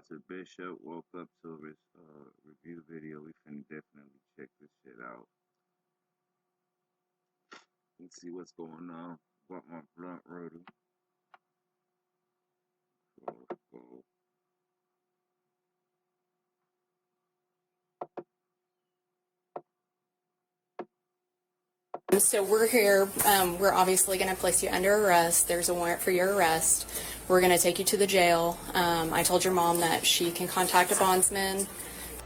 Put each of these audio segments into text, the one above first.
to Bishop. Woke up to this review video. We finna definitely check this shit out. Let's see what's going on. Bought my blunt rotor. Go. So we're here. We're obviously going to place you under arrest. There's a warrant for your arrest. We're going to take you to the jail. I told your mom that she can contact a bondsman.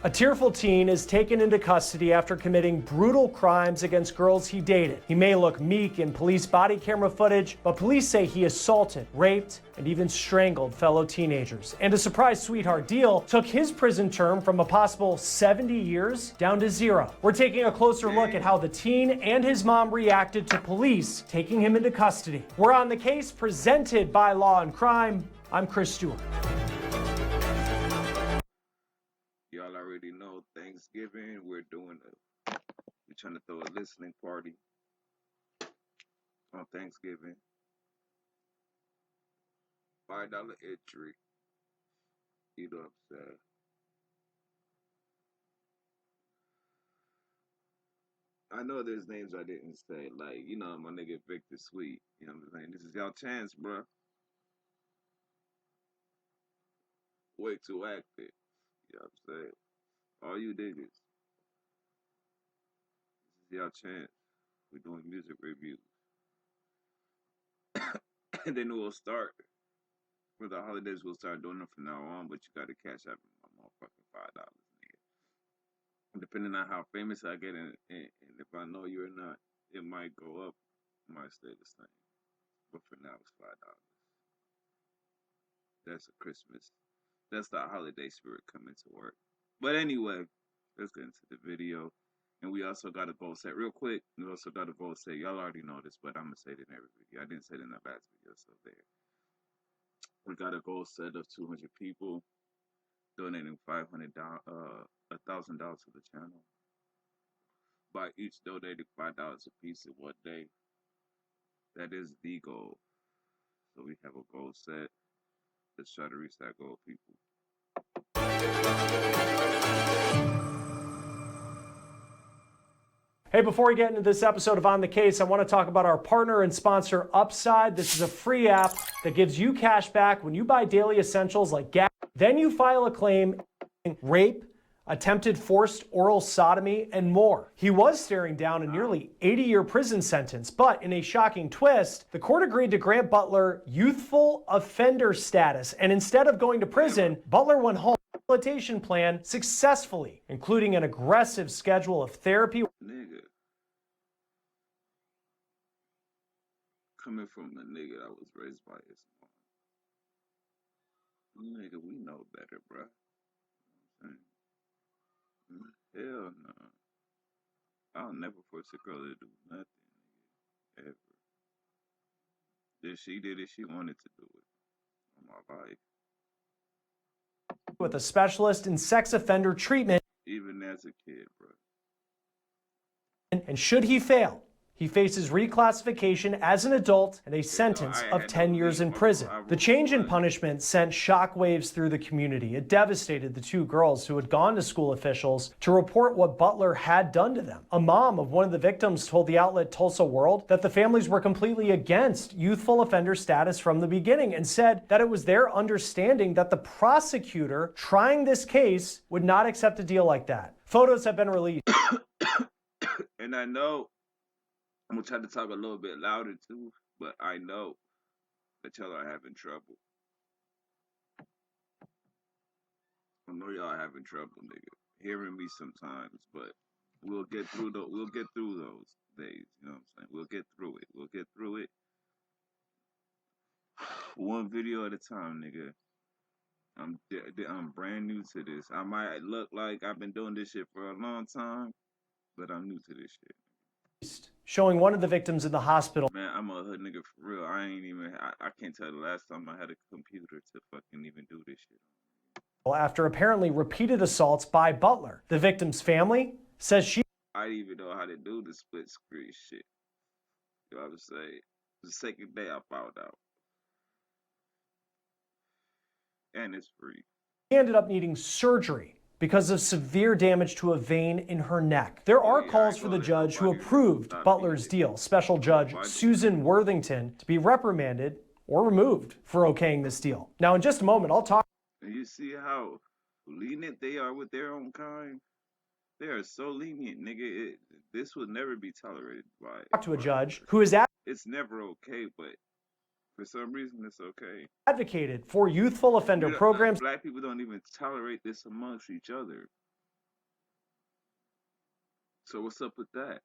A tearful teen is taken into custody after committing brutal crimes against girls he dated. He may look meek in police body camera footage, but police say he assaulted, raped, and even strangled fellow teenagers. And a surprise sweetheart deal took his prison term from a possible 70 years down to 0. We're taking a closer look at how the teen and his mom reacted to police taking him into custody. We're on the case presented by Law and Crime. I'm Chris Stewart. Y'all already know Thanksgiving. We're trying to throw a listening party on Thanksgiving. $5 entry. You know what I'm saying? I know there's names I didn't say, like, you know, my nigga Victor Sweet. You know what I'm saying? This is y'all chance, bruh. Way too active. You know what I'm saying? All you niggas. This is y'all chance. We're doing music reviews. And then we'll start. For the holidays, we'll start doing them from now on, but you gotta cash out my motherfucking $5, nigga. Depending on how famous I get and if I know you or not, it might go up, it might stay the same. But for now, it's $5. That's a Christmas. That's the holiday spirit coming to work. But anyway, let's get into the video. And we also got a goal set real quick. We also got a goal set. Y'all already know this, but I'm gonna say it in every video. I didn't say it in the last video, so there. We got a goal set of 200 people donating $1,000 to the channel. By each donating $5 a piece in one day. That is the goal. So we have a goal set. Let's try to reach that goal, people. Hey, before we get into this episode of On the Case, I want to talk about our partner and sponsor, Upside. This is a free app that gives you cash back when you buy daily essentials like gas. Then you file a claim, rape, attempted forced oral sodomy, and more. He was staring down a nearly 80-year prison sentence, but in a shocking twist, the court agreed to grant Butler youthful offender status. And instead of going to prison, Butler went home. Rehabilitation plan successfully, including an aggressive schedule of therapy. Nigga. Coming from a nigga that was raised by his mom. Nigga, we know better, bro. Hell no. I'll never force a girl to do nothing, nigga. Ever. If she did it, she wanted to do it. On my life. With a specialist in sex offender treatment. Even as a kid, bro. And should he fail, he faces reclassification as an adult and a sentence of 10 years in prison. The change in punishment sent shockwaves through the community. It devastated the two girls who had gone to school officials to report what Butler had done to them. A mom of one of the victims told the outlet Tulsa World that the families were completely against youthful offender status from the beginning and said that it was their understanding that the prosecutor trying this case would not accept a deal like that. Photos have been released. And I know I'm gonna try to talk a little bit louder too, but I know that y'all are having trouble. I know y'all are having trouble, nigga, hearing me sometimes, but we'll get through those days. You know what I'm saying? We'll get through it. We'll get through it. One video at a time, nigga. I'm brand new to this. I might look like I've been doing this shit for a long time, but I'm new to this shit. Showing one of the victims in the hospital. Man, I'm a hood nigga for real. I can't tell the last time I had a computer to fucking even do this shit. After apparently repeated assaults by Butler. The victim's family says I didn't even know how to do the split screen shit. You know what I'm saying? The second day I found out. And it's free. He ended up needing surgery because of severe damage to a vein in her neck. There are calls for the judge who approved Butler's deal, Special Judge Susan Worthington, to be reprimanded or removed for okaying this deal. Now, in just a moment, I'll talk. You see how lenient they are with their own kind? They are so lenient, nigga. This would never be tolerated by To a judge who has it's never okay, but for some reason it's okay. advocated for youthful offender programs. Black people don't even tolerate this amongst each other. So what's up with that?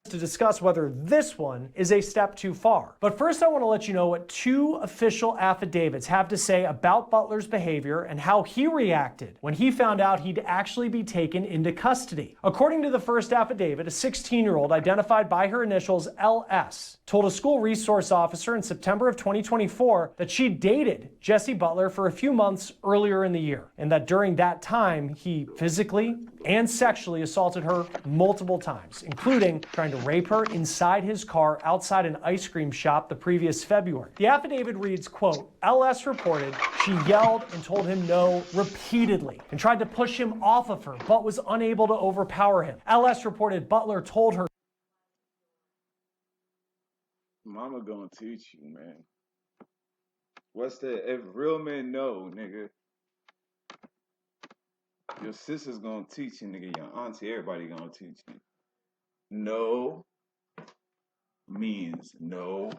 To discuss whether this one is a step too far. But first, I want to let you know what two official affidavits have to say about Butler's behavior and how he reacted when he found out he'd actually be taken into custody. According to the first affidavit, a 16-year-old identified by her initials LS told a school resource officer in September of 2024 that she dated Jesse Butler for a few months earlier in the year, and that during that time he physically and sexually assaulted her multiple times, including trying to rape her inside his car outside an ice cream shop the previous February. The affidavit reads, quote, LS reported she yelled and told him no repeatedly and tried to push him off of her, but was unable to overpower him. LS reported Butler told her, Mama gonna teach you, man. What's that? If real men know, nigga. Your sister's gonna teach you, nigga. Your auntie, everybody gonna teach you. No means no.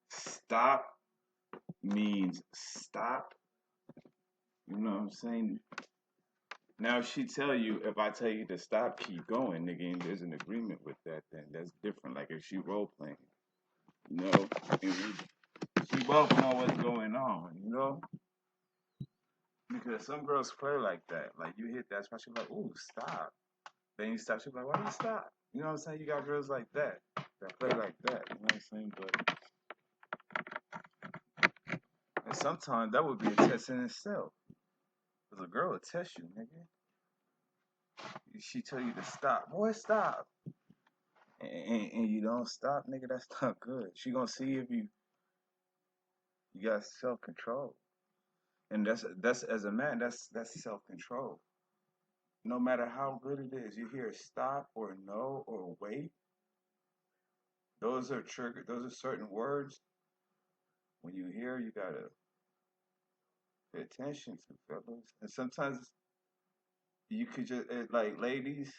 Stop means stop. You know what I'm saying? Now, if she tell you, if I tell you to stop, keep going, nigga, and there's an agreement with that, then that's different. Like if she role playing, you know, and she both know what's going on, you know? Because some girls play like that. Like you hit that spot, she's like, ooh, stop. Then you stop, she's like, why do you stop? You know what I'm saying? You got girls like that play like that. You know what I'm saying? But and sometimes that would be a test in itself. Because a girl will test you, nigga. She tell you to stop. Boy, stop. And you don't stop, nigga, that's not good. She gonna see if you got self-control. And that's as a man, that's self-control. No matter how good it is, you hear stop or no or wait. Those are triggered. Those are certain words. When you hear, you gotta pay attention to, fellas. And sometimes you could just like ladies.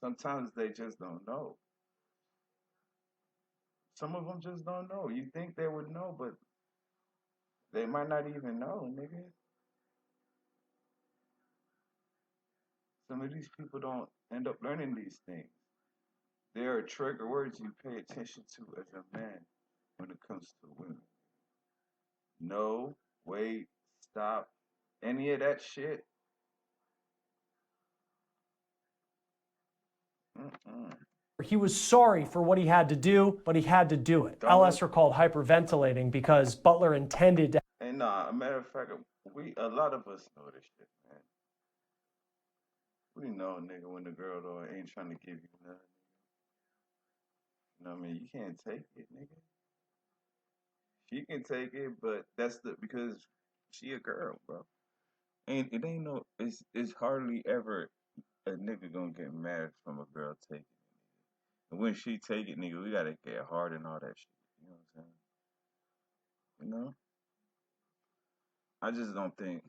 Sometimes they just don't know. Some of them just don't know. You think they would know, but they might not even know, nigga. Some of these people don't end up learning these things. There are trigger words you pay attention to as a man when it comes to women. No, wait, stop, any of that shit. Mm-mm. he was sorry for what he had to do, but he had to do it. LS recalled hyperventilating because Butler intended to. And nah, a matter of fact, a lot of us know this shit, man. We know, nigga, when the girl though ain't trying to give you nothing. You know what I mean? You can't take it, nigga. She can take it, but that's because she a girl, bro. And it ain't no. It's hardly ever a nigga gonna get mad from a girl taking it. And when she take it, nigga, we gotta get hard and all that shit. You know what I'm saying? You know? I just don't think.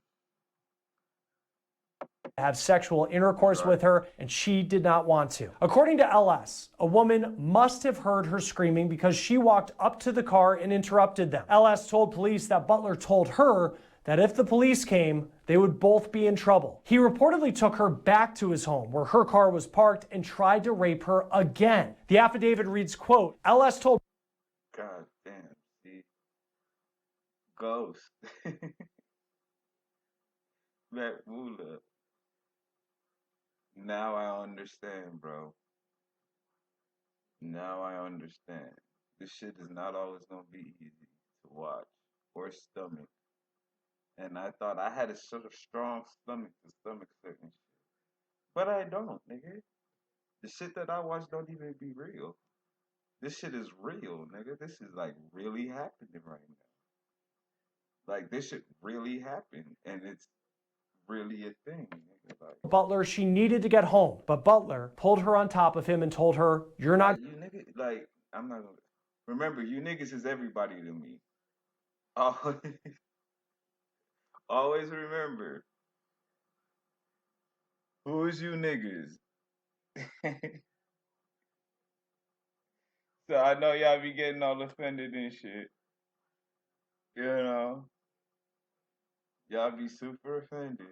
Have sexual intercourse with her, and she did not want to. According to LS, a woman must have heard her screaming because she walked up to the car and interrupted them. LS told police that Butler told her that if the police came, they would both be in trouble. He reportedly took her back to his home where her car was parked and tried to rape her again. The affidavit reads, quote, LS told. God damn, see? Ghost. Matt Woola. Now I understand, bro. Now I understand. This shit is not always gonna be easy to watch or stomach. And I thought I had a sort of strong stomach to stomach certain shit. But I don't, nigga. The shit that I watch don't even be real. This shit is real, nigga. This is like really happening right now. Like this shit really happened, and it's really a thing. Nigga. Like Butler, she needed to get home, but Butler pulled her on top of him and told her, "You're not." you nigga, like I'm not gonna remember. You niggas is everybody to me. Always, always remember who is you niggas. So I know y'all be getting all offended and shit. You know, y'all be super offended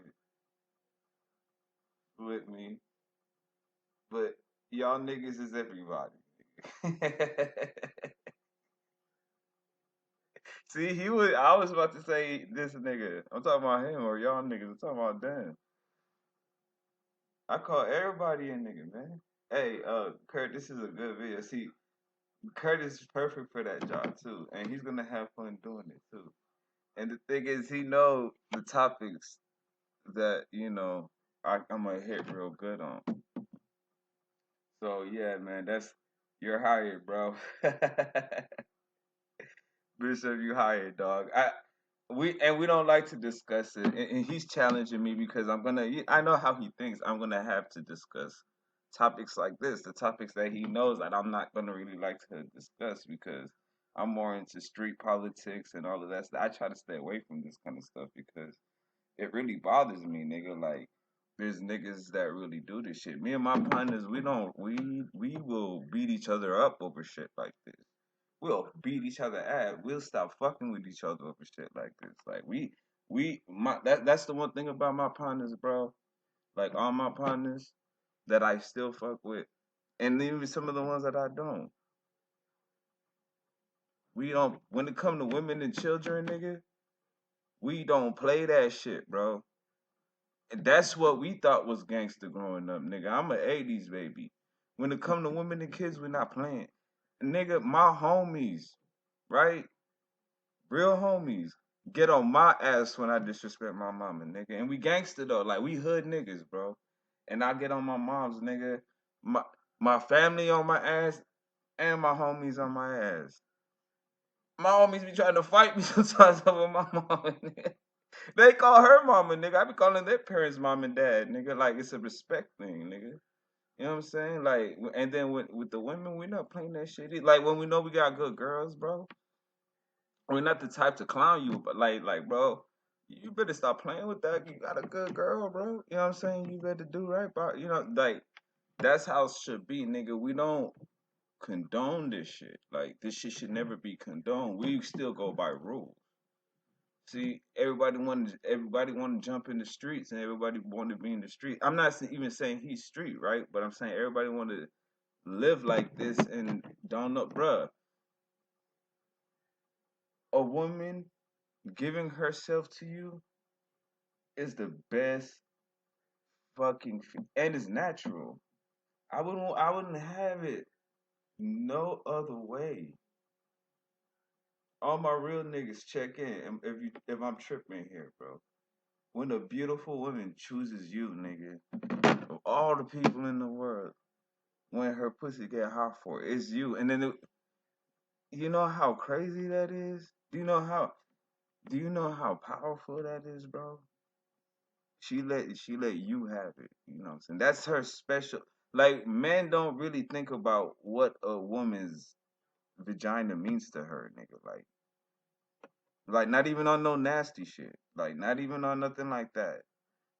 with me, but y'all niggas is everybody. See, he was. I was about to say this nigga. I'm talking about him or y'all niggas. I'm talking about them. I call everybody a nigga, man. Hey, Kurt, this is a good video. See, Kurt is perfect for that job too, and he's gonna have fun doing it too. And the thing is, he know the topics that I'm gonna hit real good on. So yeah, man, you're hired, bro. Bishop, you hired, dog. We don't like to discuss it, and he's challenging me because I know how he thinks. I'm gonna have to discuss topics like this, the topics that he knows that I'm not gonna really like to discuss because I'm more into street politics and all of that stuff. I try to stay away from this kind of stuff because it really bothers me, nigga. Like, there's niggas that really do this shit. Me and my partners, we will beat each other up over shit like this. We'll beat each other ass. We'll stop fucking with each other over shit like this. Like that's the one thing about my partners, bro. Like all my partners that I still fuck with, and even some of the ones that I don't. We don't. When it come to women and children, nigga, we don't play that shit, bro. And that's what we thought was gangster growing up, nigga. I'm an '80s baby. When it come to women and kids, we're not playing. Nigga, my homies, right? Real homies get on my ass when I disrespect my mama, nigga. And we gangster though, like we hood niggas, bro. And I get on my mom's, nigga. My my family on my ass and my homies on my ass. My homies be trying to fight me sometimes over my mama, nigga. They call her mama, nigga. I be calling their parents mom and dad, nigga. Like it's a respect thing, nigga. You know what I'm saying? Like, and then with the women, we're not playing that shit. Like when we know we got good girls, bro. We're not the type to clown you, but like, bro, you better stop playing with that. You got a good girl, bro. You know what I'm saying? You better do right by, like that's how it should be, nigga. We don't condone this shit. Like this shit should never be condoned. We still go by rules. See, everybody want to jump in the streets, and everybody want to be in the street. I'm not even saying he's street, right? But I'm saying everybody want to live like this and don't know, bruh. A woman giving herself to you is the best fucking and it's natural. I wouldn't have it no other way. All my real niggas check in if I'm tripping here, bro. When a beautiful woman chooses you, nigga, of all the people in the world, when her pussy get hot for it, it's you. And then you know how crazy that is? Do you know how powerful that is, bro? She let you have it. You know what I'm saying? That's her special. Like men don't really think about what a woman's vagina means to her, nigga. Like not even on no nasty shit. Like not even on nothing like that.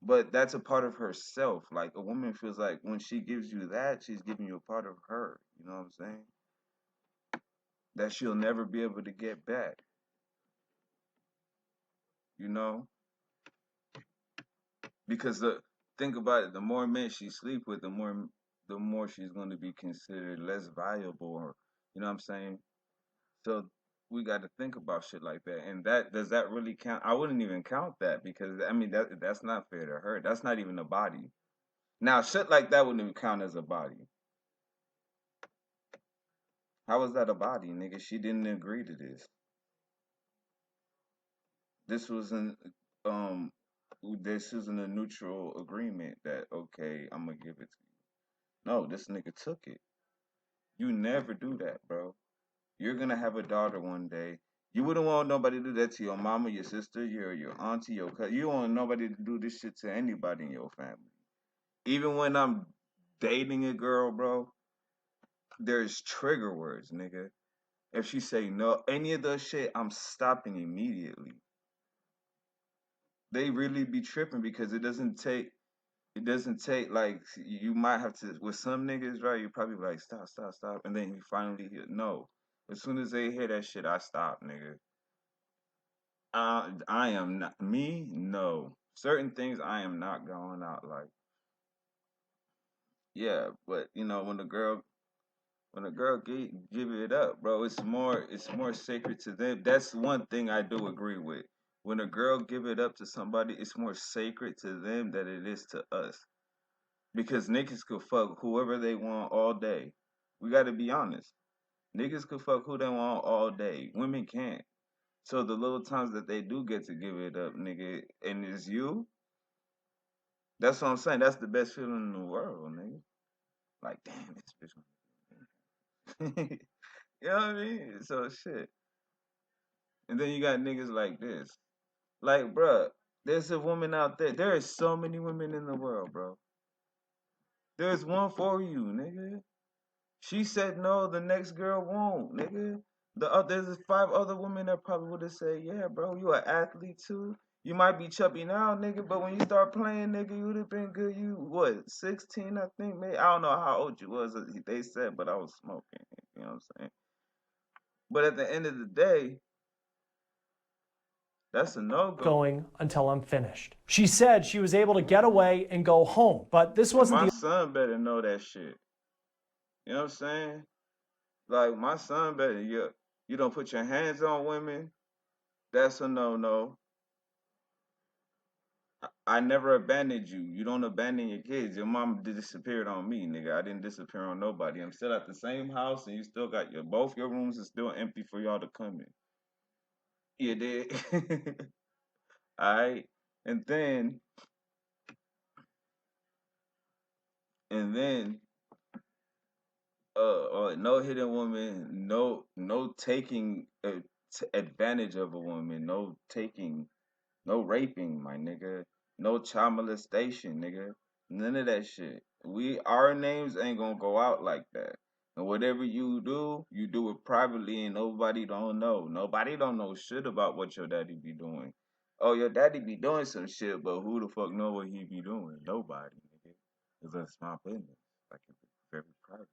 But that's a part of herself. Like a woman feels like when she gives you that, she's giving you a part of her. You know what I'm saying? That she'll never be able to get back. You know? Because think about it, the more men she sleep with, the more she's going to be considered less valuable, or you know what I'm saying. So we got to think about shit like that. And that does that really count? I wouldn't even count that because I mean that's not fair to her. That's not even a body. Now shit like that wouldn't even count as a body. How is that a body, nigga? She didn't agree to this. This was an um this isn't a neutral agreement that okay, I'm gonna give it to you. No, this nigga took it. You never do that, bro. You're gonna have a daughter one day. You wouldn't want nobody to do that to your mama, your sister, your auntie, your cousin. You don't want nobody to do this shit to anybody in your family. Even when I'm dating a girl, bro, there's trigger words, nigga. If she say no, any of those shit, I'm stopping immediately. They really be tripping because it doesn't take like you might have to with some niggas, right? You probably be like stop, stop, stop, and then you finally hear no. As soon as they hear that shit, I stop, nigga. I am not me. No, certain things I am not going out like. Yeah, but when a girl give it up, bro, it's more sacred to them. That's one thing I do agree with. When a girl give it up to somebody, it's more sacred to them than it is to us. Because niggas could fuck whoever they want all day. We got to be honest. Niggas could fuck who they want all day. Women can't. So the little times that they do get to give it up, nigga, and it's you, that's what I'm saying. That's the best feeling in the world, nigga. Like, damn, this bitch. You know what I mean? So shit. And then you got niggas like this. Like, bruh, there's a woman out there. There is so many women in the world, bro. There's one for you, nigga. She said no, the next girl won't, nigga. There's 5 other women that probably would have said, yeah, bro, you an athlete too. You might be chubby now, nigga, but when you start playing, nigga, you would have been good. You what, 16, I think, maybe. I don't know how old you was. They said, but I was smoking. You know what I'm saying? But at the end of the day, that's a no go. Going until I'm finished. She said she was able to get away and go home, but this wasn't My the son better know that shit. You know what I'm saying? Like my son better you don't put your hands on women. That's a no no. I never abandoned you. You don't abandon your kids. Your mom disappeared on me, nigga. I didn't disappear on nobody. I'm still at the same house, and you still got both your rooms are still empty for y'all to come in. You did. All right, and then and then no hitting woman, no taking advantage of a woman, no taking. No raping, my nigga. No child molestation, nigga. None of that shit. Our names ain't gonna go out like that. And whatever you do it privately and nobody don't know. Nobody don't know shit about what your daddy be doing. Oh, your daddy be doing some shit, but who the fuck know what he be doing? Nobody, nigga. Cause that's my business. Like it's very private.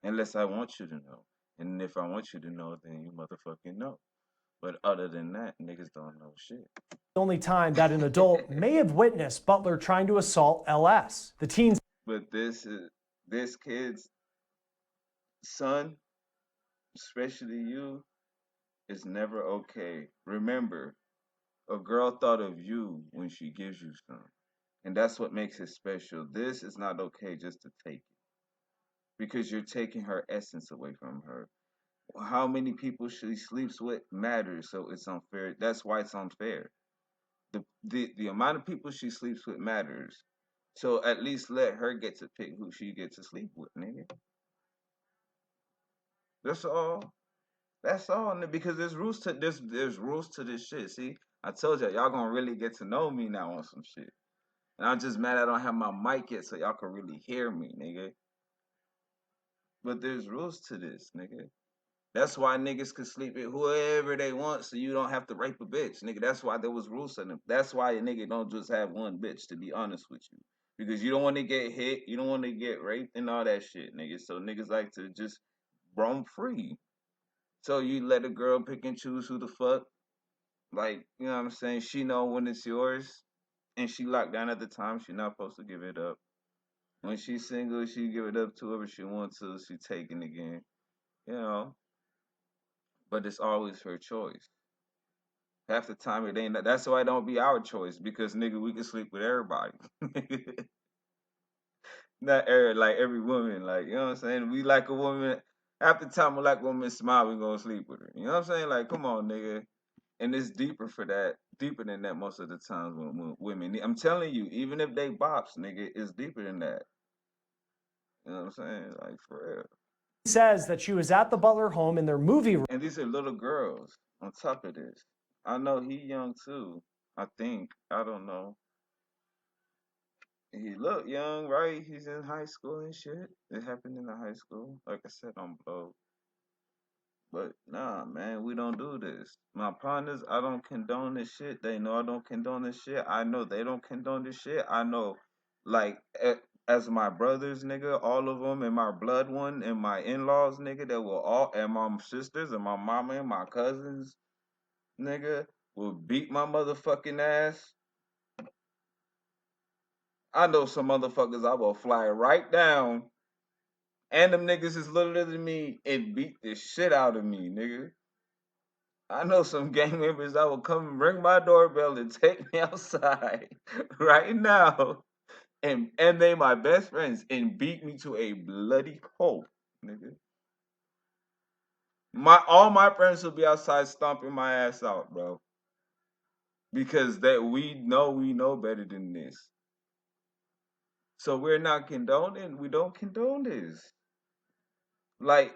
Unless I want you to know. And if I want you to know, then you motherfucking know. But other than that, niggas don't know shit. only time that an adult may have witnessed Butler trying to assault LS. The teen's But this kid's son, especially you, is never okay. Remember, a girl thought of you when she gives you some. And that's what makes it special. This is not okay just to take it. Because you're taking her essence away from her. How many people she sleeps with matters, so it's unfair. That's why it's unfair. The amount of people she sleeps with matters. So at least let her get to pick who she gets to sleep with, nigga. That's all. That's all, because there's rules to this shit. See, I told y'all gonna really get to know me now on some shit. And I'm just mad I don't have my mic yet so y'all can really hear me, nigga. But there's rules to this, nigga. That's why niggas can sleep with whoever they want so you don't have to rape a bitch, nigga. That's why there was rules to them. That's why a nigga don't just have one bitch, to be honest with you. Because you don't want to get hit, you don't want to get raped and all that shit, nigga. So niggas like to just roam free. So you let a girl pick and choose who the fuck. Like, you know what I'm saying? She know when it's yours. And she locked down at the time. She not supposed to give it up. When she's single, she give it up to whoever she wants to. She taking again. You know. But it's always her choice. Half the time it ain't. That's why it don't be our choice. Because nigga, we can sleep with everybody. Not like every woman. Like, you know what I'm saying? We like a woman. Half the time we like a woman smile, we gonna sleep with her. You know what I'm saying? Like, come on, nigga. And it's deeper for that, deeper than that most of the times when women. I'm telling you, even if they bops, nigga, it's deeper than that. You know what I'm saying? Like for real. says that she was at the Butler home in their movie room. And these are little girls on top of this. I know he young too. I think. I don't know. He look young, right? He's in high school and shit. It happened in the high school. Like I said, on blow. But nah, man, we don't do this. My partners, I don't condone this shit. They know I don't condone this shit. I know they don't condone this shit. I know, like, as my brothers, nigga, all of them, and my blood one, and my in-laws, nigga, that will all, and my sisters, and my mama, and my cousins, nigga, will beat my motherfucking ass. I know some motherfuckers I will fly right down, and them niggas is littler than me, and beat the shit out of me, nigga. I know some gang members that will come and ring my doorbell and take me outside right now, and they my best friends and beat me to a bloody pulp, nigga. All my friends will be outside stomping my ass out, bro, because that we know better than this. So we're not condoning. We don't condone this. Like,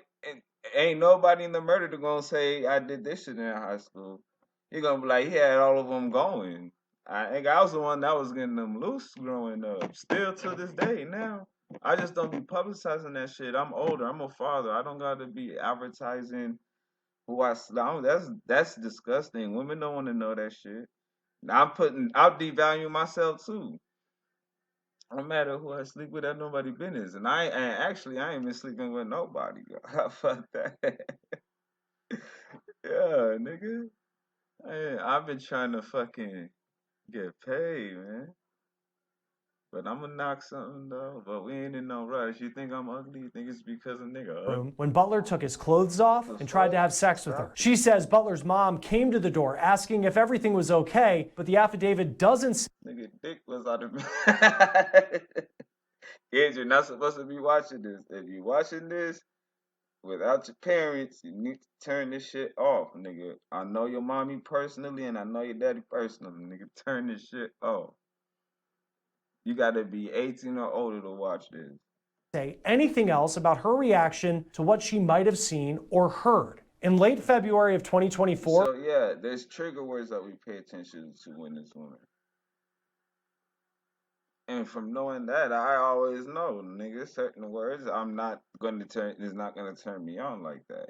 ain't nobody in the murder gonna say I did this shit in high school. He gonna be like, he had all of them going. I think I was the one that was getting them loose growing up. Still to this day now. I just don't be publicizing that shit. I'm older. I'm a father. I don't gotta be advertising who I slam. That's disgusting. Women don't want to know that shit. I'll devalue myself too. No matter who I sleep with, that nobody business. I ain't been sleeping with nobody. How about that? Yeah, nigga. I've been trying to fucking get paid, man. But I'm gonna knock something though. But we ain't in no rush. You think I'm ugly? You think it's because a nigga ugly? When Butler took his clothes off and tried to have sex with her. She says Butler's mom came to the door asking if everything was okay, but the affidavit doesn't. Nigga, dick was out of me. Kids, you're not supposed to be watching this. If you watching this without your parents, you need to turn this shit off, nigga. I know your mommy personally, and I know your daddy personally, nigga. Turn this shit off. You gotta be 18 or older to watch this. Say anything else about her reaction to what she might have seen or heard. In late February of 2024. So yeah, there's trigger words that we pay attention to when it's women. And from knowing that, I always know, nigga, certain words is not gonna turn me on like that.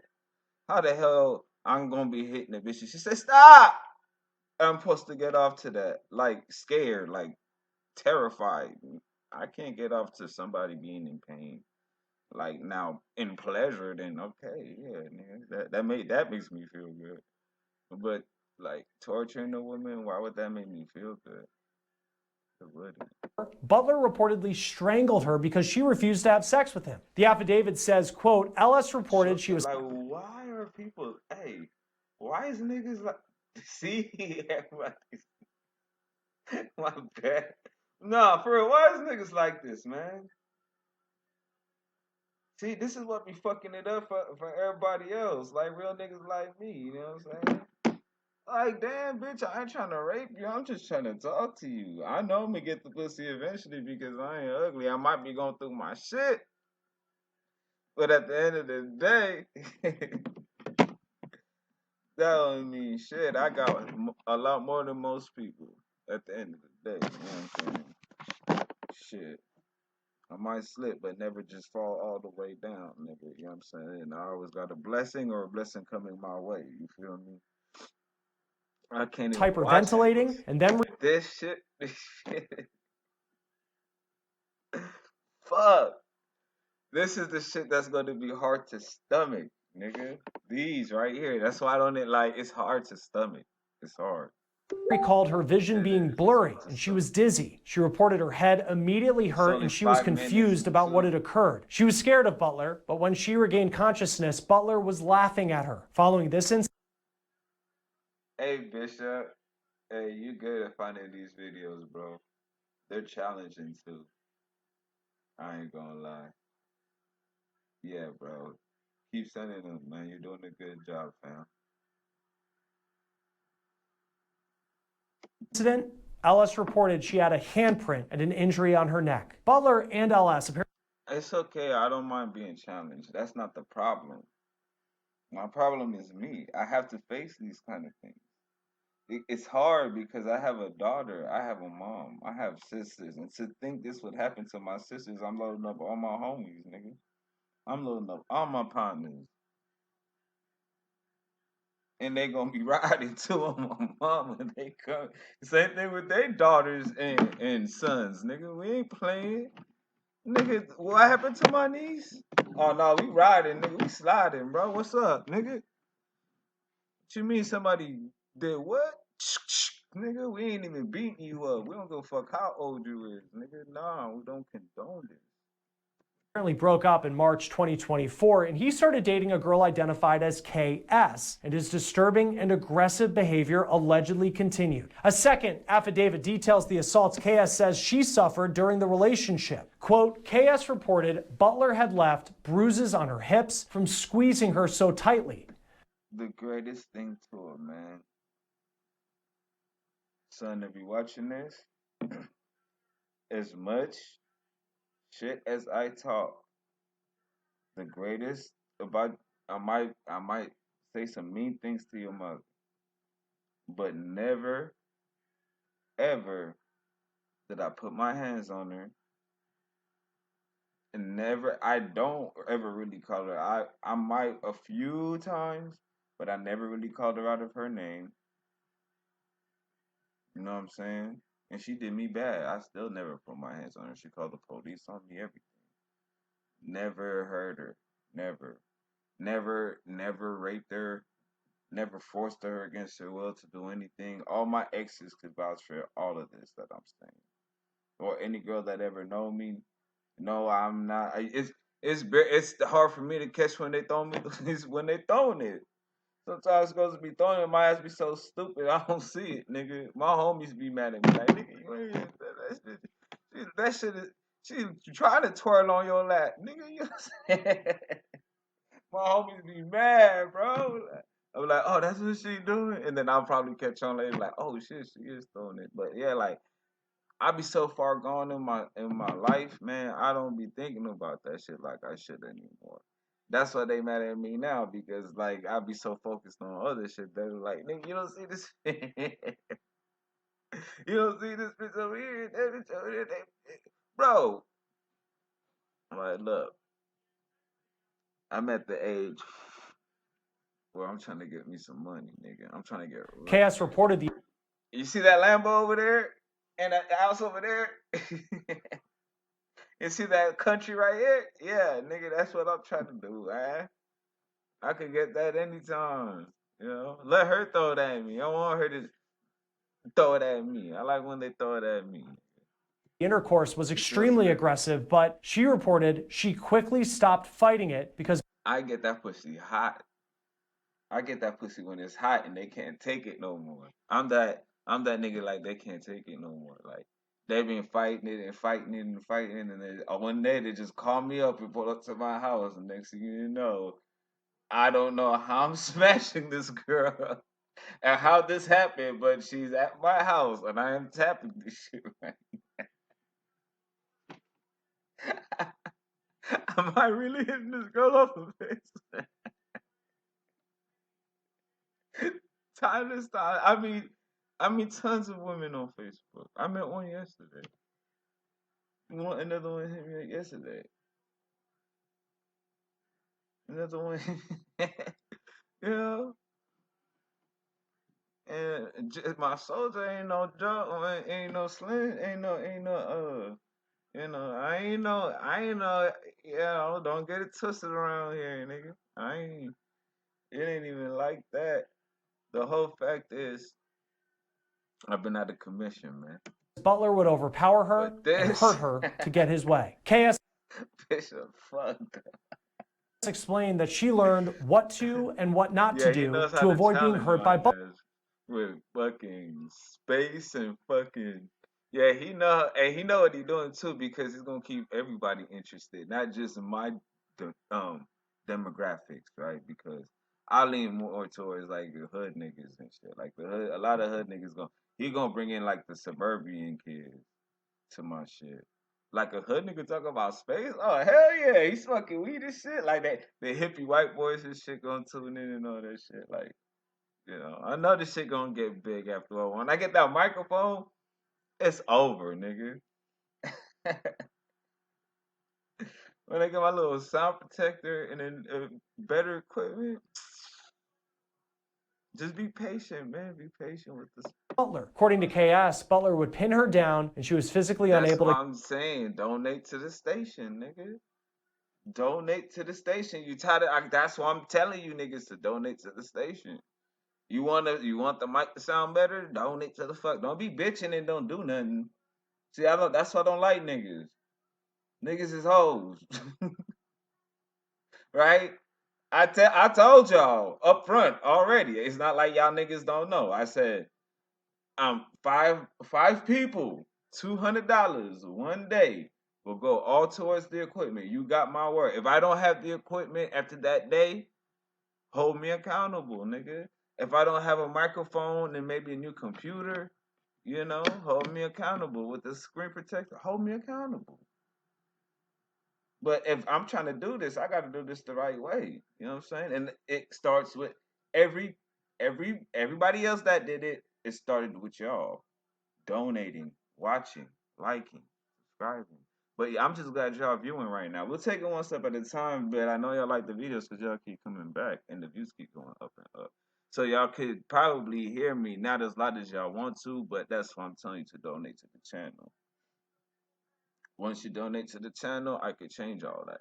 How the hell I'm gonna be hitting a bitch? She said, stop! I'm supposed to get off to that. Like scared, like terrified. I can't get off to somebody being in pain. Like now in pleasure, then okay, yeah, nigga. That makes me feel good. But like torturing a woman, why would that make me feel good? It wouldn't. Butler reportedly strangled her because she refused to have sex with him. The affidavit says, quote, LS reported she was. Like, why are people, hey, why is niggas like, see, everybody's, my bad. Nah, for real, why is niggas like this, man? See, this is what be fucking it up for everybody else. Like, real niggas like me, you know what I'm saying? Like, damn, bitch, I ain't trying to rape you. I'm just trying to talk to you. I know I'm gonna get the pussy eventually because I ain't ugly. I might be going through my shit. But at the end of the day, that don't mean shit. I got a lot more than most people at the end of the day. You know what I'm saying? Shit. I might slip, but never just fall all the way down, nigga. You know what I'm saying? And I always got a blessing or a blessing coming my way. You feel me? I can't even watch Hyperventilating and then this shit. Fuck. This is the shit that's going to be hard to stomach, nigga. These right here. That's why I don't like. It's hard to stomach. It's hard. recalled her vision being blurry and she was dizzy. She reported her head immediately hurt and she was confused about what had occurred. She was scared of Butler, but when she regained consciousness, Butler was laughing at her. Following this incident. Hey, Bishop. Hey, you good at finding these videos, bro. They're challenging too. I ain't gonna lie. Yeah, bro. Keep sending them, man. You're doing a good job, fam. LS reported she had a handprint and an injury on her neck. Butler and LS apparently. It's okay. I don't mind being challenged. That's not the problem. My problem is me. I have to face these kind of things. It's hard because I have a daughter, I have a mom, I have sisters, and to think this would happen to my sisters, I'm loading up all my homies, nigga. I'm loading up all my partners, and they gonna be riding to on my mom when they come. Same thing with their daughters and sons, nigga. We ain't playing, nigga. What happened to my niece? Oh no, we riding, nigga. We sliding, bro. What's up, nigga? What you mean somebody did what? Nigga, we ain't even beating you up. We don't give a fuck how old you is, nigga. Nah, we don't condone this. Apparently broke up in March 2024, and he started dating a girl identified as KS, and his disturbing and aggressive behavior allegedly continued. A second affidavit details the assaults KS says she suffered during the relationship. Quote, KS reported Butler had left bruises on her hips from squeezing her so tightly. The greatest thing to her, man. Son, if you watching this, as much shit as I talk, the greatest about I might say some mean things to your mother, but never ever did I put my hands on her, and never I don't ever really call her. I might a few times, but I never really called her out of her name. You know what I'm saying? And she did me bad. I still never put my hands on her. She called the police on me, everything. Never hurt her. Never. Never raped her. Never forced her against her will to do anything. All my exes could vouch for all of this that I'm saying. Or any girl that ever know me. No, I'm not. It's hard for me to catch when they throw me when they throwing it. Sometimes it goes to be throwing it, my ass be so stupid I don't see it, nigga. My homies be mad at me like, nigga, you ain't that shit is she trying to twirl on your lap, nigga. You know what I'm saying? My homies be mad, bro. I'm like, oh, that's what she doing, and then I'll probably catch on later, like, oh shit, she is throwing it. But yeah, like I be so far gone in my life, man. I don't be thinking about that shit like I should anymore. That's why they mad at me now because like I be so focused on other shit. They're like, nigga, you don't see this, you don't see this bitch over here, that bitch over there, bro. I'm like, look, I'm at the age where I'm trying to get me some money, nigga. I'm trying to get rich. KS reported the You see that Lambo over there and that house over there? You see that country right here? Yeah, nigga, that's what I'm trying to do, man. I could get that anytime. You know, let her throw it at me. I don't want her to throw it at me. I like when they throw it at me. intercourse was You see what I'm extremely saying? aggressive, but she reported she quickly stopped fighting it because I get that pussy hot. I get that pussy when it's hot and they can't take it no more. I'm that nigga like they can't take it no more. Like they've been fighting it and fighting it and fighting it, and then one day they just call me up and pull up to my house, and next thing you know, I don't know how I'm smashing this girl and how this happened, but she's at my house and I am tapping this shit right. Am I really hitting this girl off the face? Tyler style. I mean, tons of women on Facebook. I met one yesterday. Another one hit me up yesterday. Another one, you know. And my soldier ain't no joke, ain't no slim, I ain't no, don't get it twisted around here, nigga. It ain't even like that. The whole fact is, I've been out of commission, man. Butler would overpower her But and this, hurt her to get his way. KS bitch, fuck. explained that she learned what to and what not to Yeah, he do knows how to to avoid being challenge hurt my by Butler. ass with fucking space and fucking. Yeah, he know what he's doing too because he's gonna keep everybody interested, not just my demographics, right? Because I lean more towards like the hood niggas and shit. Like the hood, a lot of hood niggas he gonna bring in like the suburban kids to my shit. Like a hood nigga talk about space? Oh, hell yeah, he smoking weed and shit. Like that, the hippie white boys and shit gonna tune in and all that shit. Like, you know, I know this shit gonna get big after all. When I get that microphone, it's over, nigga. When I get my little sound protector and then better equipment, just be patient, man. Be patient with this. Butler. According to KS, Butler would pin her down and she was physically That's unable what to. I'm saying. Donate to the station, nigga. Donate to the station. You tired of, that's why I'm telling you niggas to donate to the station. You want the mic to sound better? Donate to the fuck. Don't be bitching and don't do nothing. See, I don't. That's why I don't like niggas. Niggas is hoes, right? I told y'all up front already. It's not like y'all niggas don't know. I said, five people, $200 one day will go all towards the equipment. You got my word. If I don't have the equipment after that day, hold me accountable, nigga. If I don't have a microphone and maybe a new computer, you know, hold me accountable with the screen protector. Hold me accountable. But if I'm trying to do this, I got to do this the right way. You know what I'm saying? And it starts with everybody else that did it. It started with y'all donating, watching, liking, subscribing. But yeah, I'm just glad y'all viewing right now. We'll take it one step at a time, but I know y'all like the videos because y'all keep coming back and the views keep going up and up. So y'all could probably hear me not as loud as y'all want to, but that's why I'm telling you to donate to the channel. Once you donate to the channel, I could change all that.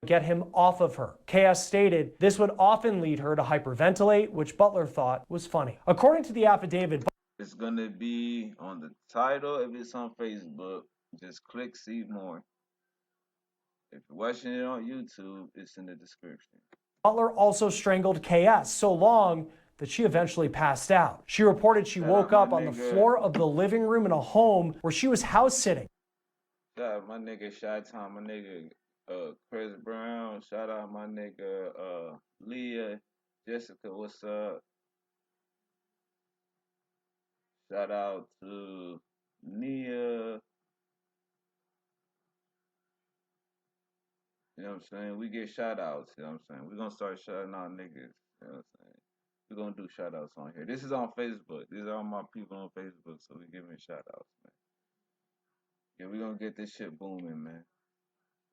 Get him off of her. KS stated this would often lead her to hyperventilate, which Butler thought was funny. According to the affidavit, it's going to be on the title. If it's on Facebook, just click see more. If you're watching it on YouTube, it's in the description. Butler also strangled KS so long that she eventually passed out. She reported she woke up on the floor of the living room in a home where she was house sitting. Shout out my nigga Chi-Town, my nigga Chris Brown. Shout out my nigga Leah, Jessica, what's up? Shout out to Nia. You know what I'm saying? We get shout outs, you know what I'm saying? We're gonna start shouting out niggas, you know what I'm saying? We're gonna do shout outs on here. This is on Facebook. These are all my people on Facebook, so we giving shout outs, man. Yeah, we're gonna get this shit booming, man.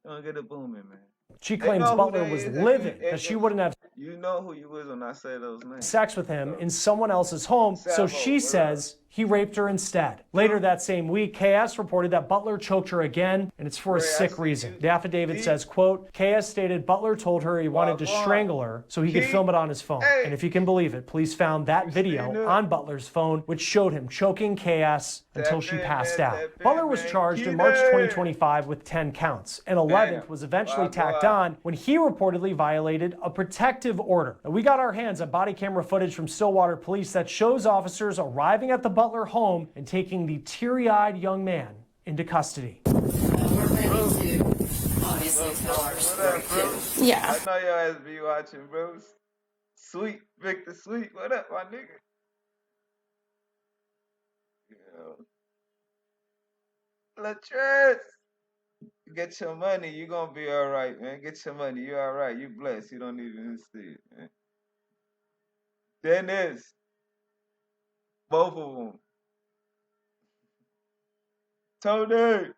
We're gonna get it booming, man. She claims Butler was livid that she wouldn't have you know who you was when I say those names. Sex with him in someone else's home, so she says he raped her instead. Later that same week, KS reported that Butler choked her again, and it's for a sick reason. The affidavit says, quote, KS stated Butler told her he wanted to strangle her so he could film it on his phone. And if you can believe it, police found that video on Butler's phone, which showed him choking KS until she passed out. Butler was charged in March 2025 with 10 counts. An 11th was eventually tacked on when he reportedly violated a protective order. Now, we got our hands on body camera footage from Stillwater police that shows officers arriving at the Butler home and taking the teary-eyed young man into custody. We're ready to obviously tell our story too. Yeah. I know your ass be watching, bro. Sweet, Victor Sweet. What up, my nigga? Yeah. Latress. Get your money, you gonna be all right, man. Get your money, you all right. You blessed. You don't even see it, man. Dennis, both of them. Tony,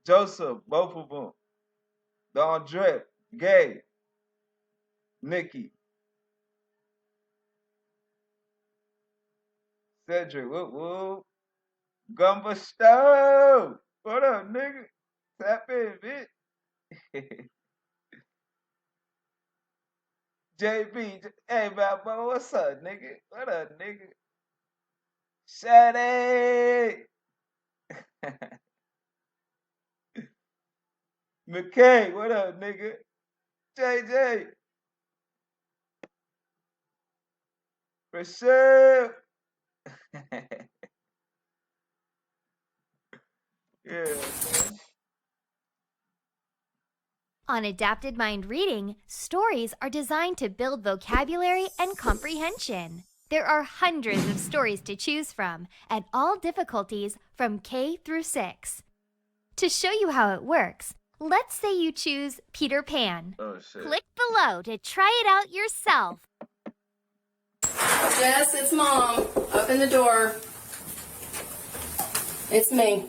Joseph, both of them. Don Drip, Gay, Nikki, Cedric, whoop whoop. Gumbo Stove. What up, nigga? Tap in, bitch. JB, hey, man, bro, what's up, nigga? What up, nigga? Shady. McKay, what up, nigga? JJ. Rashid. Yeah. On Adapted Mind Reading, stories are designed to build vocabulary and comprehension. There are hundreds of stories to choose from, at all difficulties from K through 6. To show you how it works, let's say you choose Peter Pan. Oh shit. Click below to try it out yourself. Jess, it's Mom. Open the door. It's me.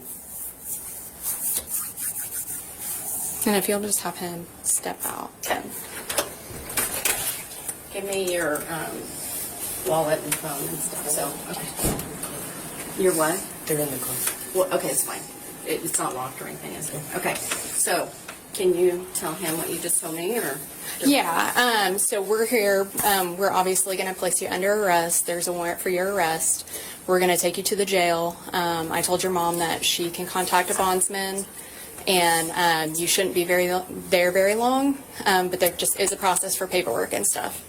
And if you'll just have him step out. Okay. Give me your wallet and phone and stuff. So, okay. Your what? They're in the car. Well, okay, it's fine. It's not locked or anything, is it? Okay. So, can you tell him what you just told me, or? Yeah. So we're here. We're obviously going to place you under arrest. There's a warrant for your arrest. We're going to take you to the jail. I told your mom that she can contact a bondsman, and you shouldn't be very long. But there just is a process for paperwork and stuff.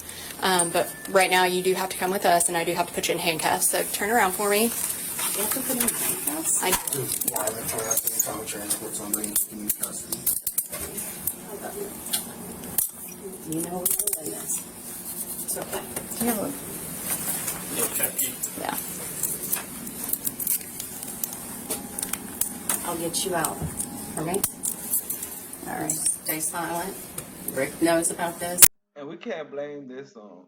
But right now, you do have to come with us, and I do have to put you in handcuffs. So turn around for me. You have to put him in handcuffs? Yeah, I went for after the common transport somebody in custody. You know what it is. It's okay. Yeah. I'll get you out. For me? All right. Stay silent. Rick knows about this. And we can't blame this on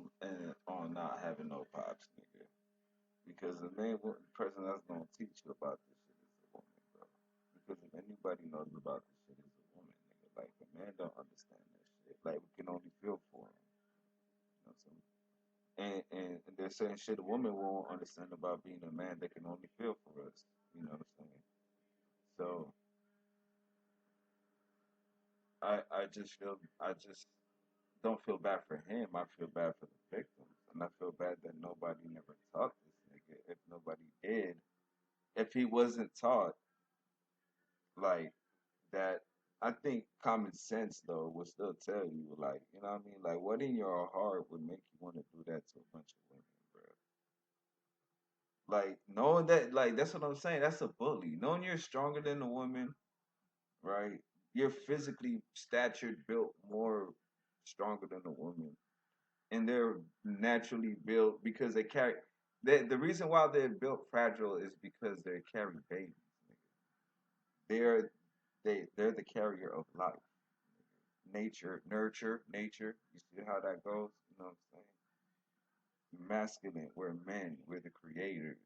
not having no pops, nigga. Because the main person that's gonna teach you about this shit is a woman, bro. Because if anybody knows about this shit, it's a woman, nigga. Like, the man don't understand that shit. Like, we can only feel for him. You know what I'm saying? And there's certain shit a woman won't understand about being a man that can only feel for us. You know what I'm saying? So I just don't feel bad for him. I feel bad for the victims. And I feel bad that nobody never taught this nigga. If nobody did, if he wasn't taught, like, that, I think common sense, though, would still tell you, like, you know what I mean? Like, what in your heart would make you want to do that to a bunch of women, bro? Like, knowing that, like, that's what I'm saying. That's a bully. Knowing you're stronger than a woman, right? You're physically statured, built more stronger than a woman. And they're naturally built because they carry. The reason why they're built fragile is because they carry babies. They're they're the carrier of life, nature, nurture, nature. You see how that goes? You know what I'm saying? Masculine. We're men. We're the creators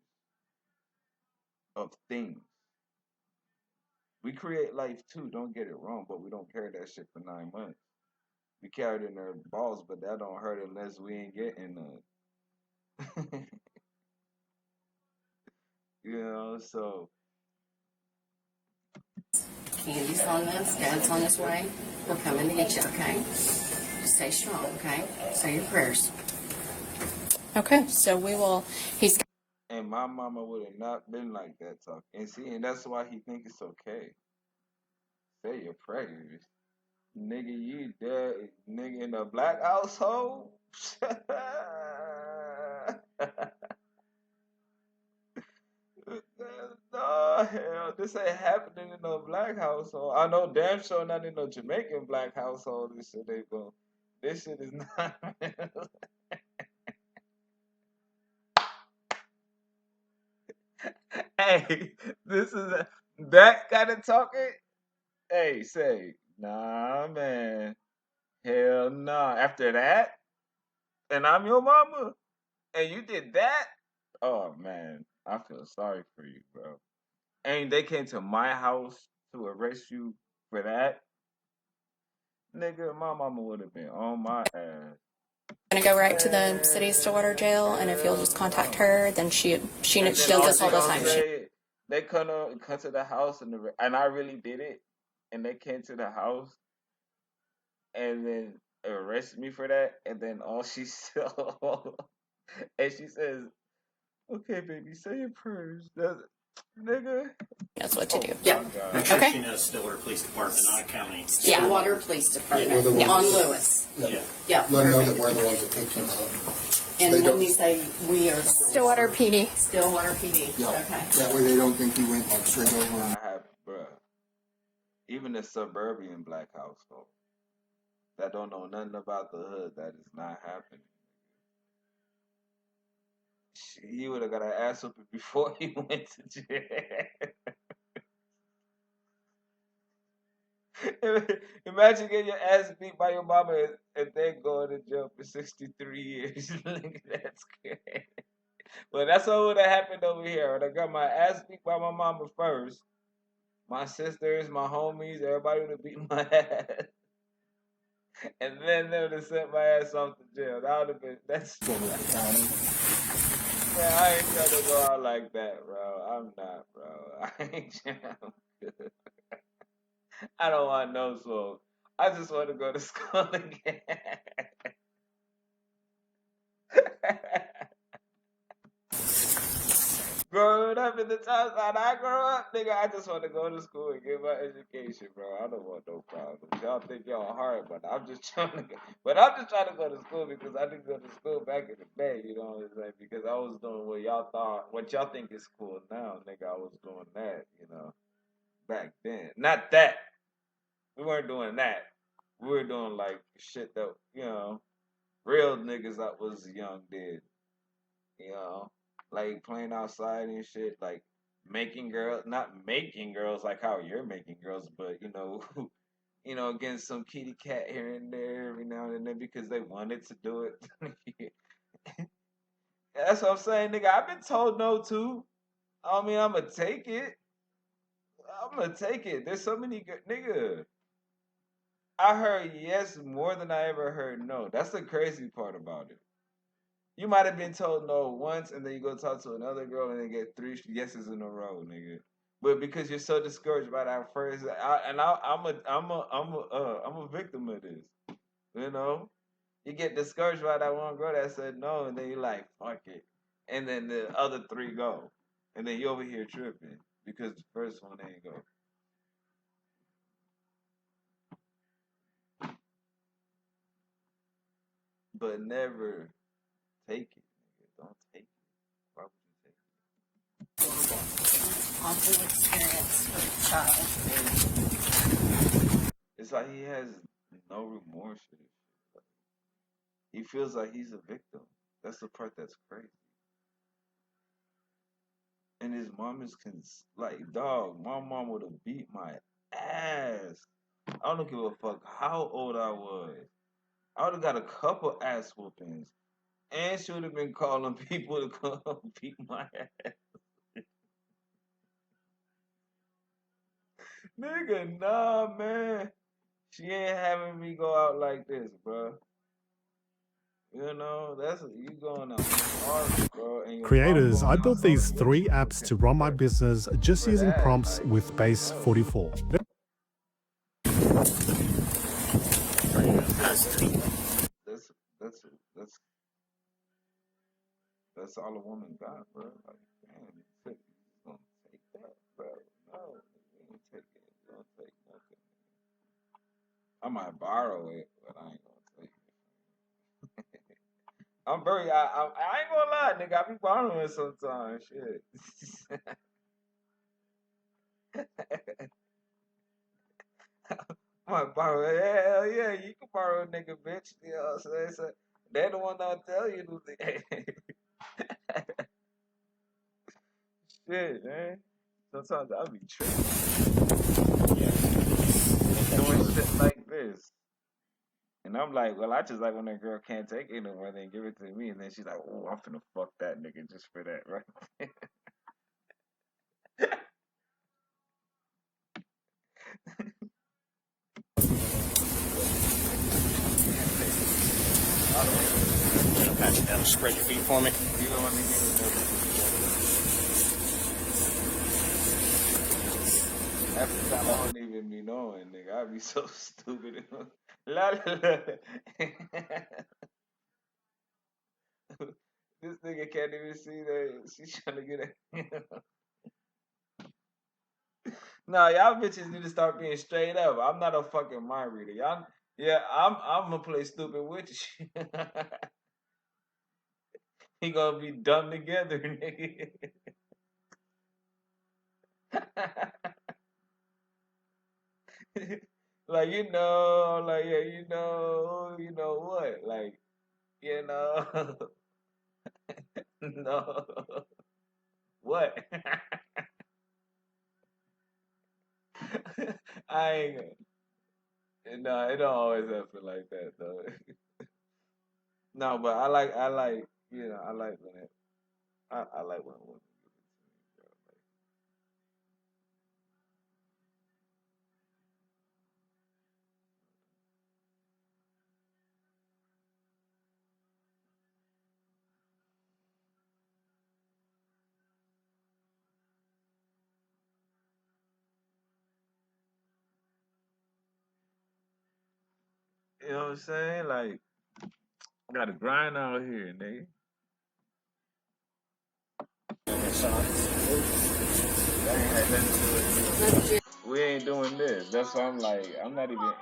of things. We create life too. Don't get it wrong, but we don't carry that shit for 9 months. We carry it in our balls, but that don't hurt unless we ain't getting none. You know, so Candy's on this. Dad's on his way. We're coming to get you, okay? Stay strong, okay? Say your prayers. Okay, so we will. He's. and my mama would have not been like that talk. And see, and that's why he think it's okay. Say your prayers. Nigga, you dead nigga in a black household? No, hell, this ain't happening in no black household. I know damn sure not in no Jamaican black household. This shit ain't going. This shit is not. Hey, this is that kind of talking. Hey, say, nah, man, hell nah. After that, and I'm your mama, and you did that. Oh man, I feel sorry for you, bro. And they came to my house to arrest you for that. Nigga, my mama would have been on my ass. Gonna go right to the city of Stillwater jail, and if you'll just contact her, then she And does then all this she all the gonna time. say, they come to the house and I really did it, and they came to the house and then arrested me for that, and then all she said, and she says, "Okay, baby, say your prayers." Nigga. Knows what to do. Oh Yeah. my God. I'm sure Okay. she knows Stillwater Police Department, not county. Stillwater Police Department. We're the ones On that- Lewis. Yeah. Yeah. Let them know that we're the ones that picked him up. And They when don't- you say we are Stillwater PD. Stillwater PD. Yeah. Okay. That way they don't think he went like straight over. I have, bruh, even a suburban black household that don't know nothing about the hood, that is not happening. He would have got an ass whooping before he went to jail. Imagine getting your ass beat by your mama and then going to jail for 63 years. That's crazy. Well, that's what would have happened over here. When I got my ass beat by my mama first, my sisters, my homies, everybody would have beaten my ass. And then they would have sent my ass off to jail. That would have been, that's, man, I ain't trying to go out like that, bro. I'm not, bro. I ain't trying to. I don't want no smoke. I just want to go to school again. Growing up in the times that I grew up, nigga, I just want to go to school and get my education, bro. I don't want no problems. Y'all think y'all hard, but I'm just trying to go. But I'm just trying to go to school because I didn't go to school back in the day, you know what I'm saying? Because I was doing what y'all think is cool now, nigga. I was doing that, you know, back then. Not that. We weren't doing that. We were doing like shit that, you know, real niggas that was young did. You know, like playing outside and shit, like making girls, not making girls like how you're making girls, but you know, getting some kitty cat here and there every now and then because they wanted to do it. That's what I'm saying, nigga. I've been told no too. I mean, I'm gonna take it. I'm gonna take it. There's so many nigga. I heard yes more than I ever heard no. That's the crazy part about it. You might have been told no once, and then you go talk to another girl, and then get 3 yeses in a row, nigga. But because you're so discouraged by that first, I'm a victim of this. You know, you get discouraged by that one girl that said no, and then you're like, fuck it, and then the other three go, and then you over here tripping because the first one ain't go. But never take it, nigga. Don't take it. Why would you take Awful experience for the child. it? It's like he has no remorse for this shit. He feels like he's a victim. That's the part that's crazy. And his mom is like, dog, my mom would have beat my ass. I don't give a fuck how old I was. I would have got a couple ass whoopings. And she would have been calling people to come beat my ass. Nigga, nah, man. She ain't having me go out like this, bro. You know, that's you going out hard, bro. And your mom Creators, I going out built hard these with 3 you apps to run my business just for using that. prompts Like, with base no. 44. That's that's that's that's all a woman got, bro. Like, damn, you just gonna take that, bro? No, you ain't take it. You don't take nothing. I might borrow it, but I ain't gonna take it. I ain't gonna lie, nigga. I be borrowing it sometimes. Shit. I might borrow it. Hell yeah, you can borrow a nigga, bitch. You know what I'm saying? So they're the one that'll tell you shit, man. Sometimes I be tripping. Doing shit like this. And I'm like, well, I just like when that girl can't take it no more, then give it to me. And then she's like, oh, I'm finna fuck that nigga just for that, right? Pat you down, spread your feet for me. You don't want to give it to half the time I don't even be knowing, nigga. I be so stupid. La la la. This nigga can't even see that she's trying to get it. Nah, y'all bitches need to start being straight up. I'm not a fucking mind reader. Y'all, yeah, I'm gonna play stupid with you. He gonna be dumb together, nigga. Like like yeah, you know what, like you know, no, what? I ain't. No, it don't always happen like that though. No, but I like, I like when I like when women give it to me, bro. You know what I'm saying? Like, I gotta grind out here, nigga. That ain't had nothing to do with me. We ain't doing this. That's why I'm like, I'm not even.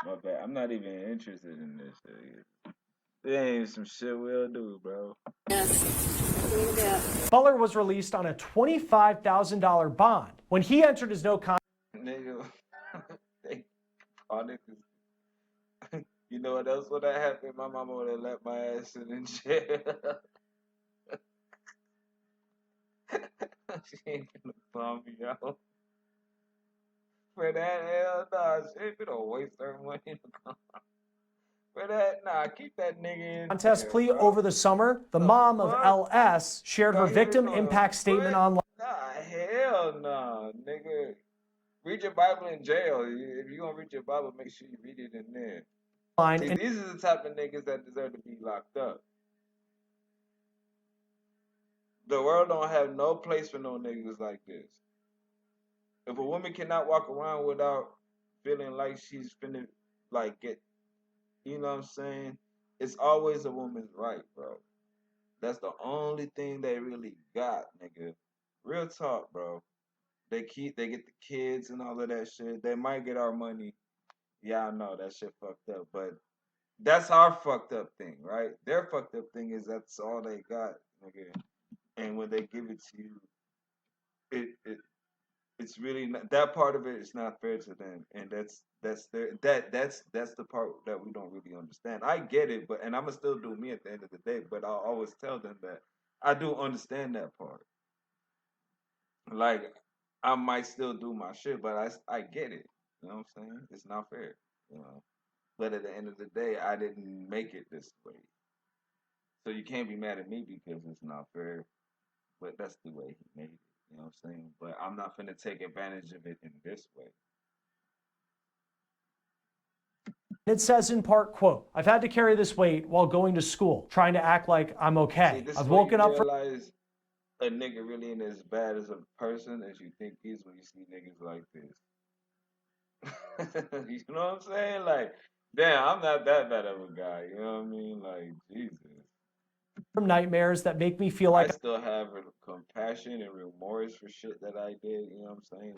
My bad. I'm not even interested in this shit. It ain't some shit we'll do, bro. Butler was released on a $25,000 bond. When he entered his no contest, Nigga, they called it. You know what else would have happened? My mama would have let my ass sit in jail. She ain't gonna bomb me out. For that, hell nah. She ain't gonna waste her money to come. For that, nah, keep that nigga in jail, plea bro. over the summer, the The mom of fuck? LS shared her Go here victim going impact statement what? online. Nah, hell nah, nigga. Read your Bible in jail. If you gonna read your Bible, make sure you read it in there. See, And these are the type of niggas that deserve to be locked up. The world don't have no place for no niggas like this. If a woman cannot walk around without feeling like she's finna like get, you know what I'm saying? It's always a woman's right, bro. That's the only thing they really got, nigga. Real talk, bro. They get the kids and all of that shit. They might get our money. Yeah, I know that shit fucked up, but that's our fucked up thing, right? Their fucked up thing is that's all they got, nigga. And when they give it to you, it it's really not, that part of it is not fair to them, and that's the part that we don't really understand. I get it, but and I'ma still do me at the end of the day, but I'll always tell them that I do understand that part. Like I might still do my shit, but I get it. You know what I'm saying? It's not fair, you know. But at the end of the day, I didn't make it this way, so you can't be mad at me because it's not fair. But that's the way he made it. You know what I'm saying? But I'm not gonna take advantage of it in this way. it says in part, quote, "I've had to carry this weight while going to school, trying to act like I'm See, okay. this is I've where you woken up from realize a nigga really ain't as bad as a person as you think he is when you see niggas like this. You know what I'm saying? Like, damn, I'm not that bad of a guy. You know what I mean? Like, Jesus. nightmares that make me feel I like still have compassion and remorse for shit that I did. You know what I'm saying?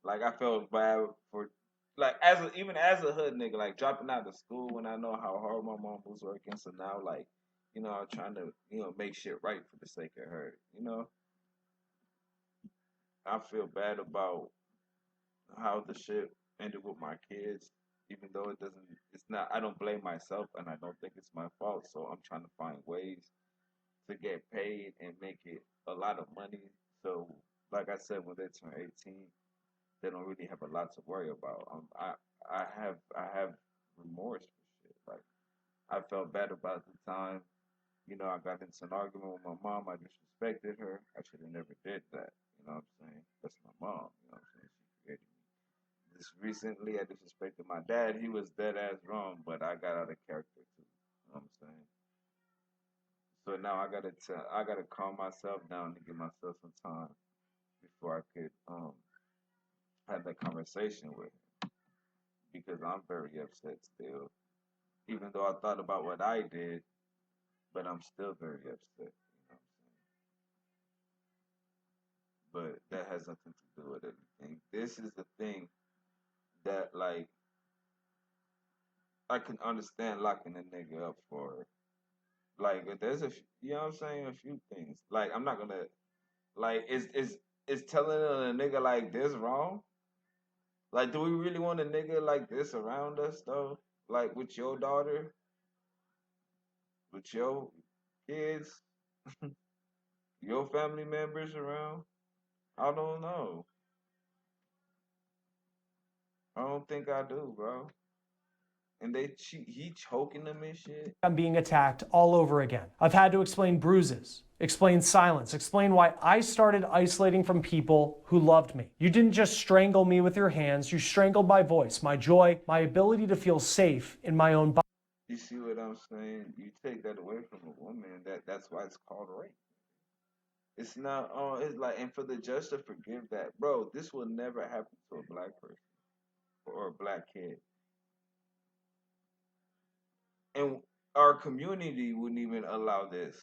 Like I felt bad for, like even as a hood nigga, like dropping out of school when I know how hard my mom was working. So now, like, I'm trying to make shit right for the sake of her. I feel bad about how the shit ended with my kids, even though it doesn't. It's not. I don't blame myself, and I don't think it's my fault. So I'm trying to find ways to get paid and make it a lot of money. So, like I said, when they turn 18, they don't really have a lot to worry about. I have remorse for shit. Like I felt bad about the time. I got into an argument with my mom. I disrespected her. I should have never did that. You know what I'm saying? That's my mom. You know what I'm saying? She created me. Just recently, I disrespected my dad. He was dead ass wrong, but I got out of character too. You know what I'm saying? So now I gotta calm myself down to give myself some time before I could have that conversation with him because I'm very upset still. Even though I thought about what I did, but I'm still very upset. You know what I'm saying? But that has nothing to do with anything. This is the thing that like I can understand locking a nigga up for. Like there's you know what I'm saying, a few things. Like I'm not gonna like is telling a nigga like this wrong? Like, do we really want a nigga like this around us though? Like with your daughter, with your kids, your family members around? I don't know. I don't think I do, bro. And he choking them and shit. I'm being attacked all over again. I've had to explain bruises, explain silence, explain why I started isolating from people who loved me. You didn't just strangle me with your hands, you strangled my voice, my joy, my ability to feel safe in my own body. You see what I'm saying? You take that away from a woman, that's why it's called rape. It's not. It's like, and for the judge to forgive that, bro, this will never happen to a black person or a black kid, and our community wouldn't even allow this.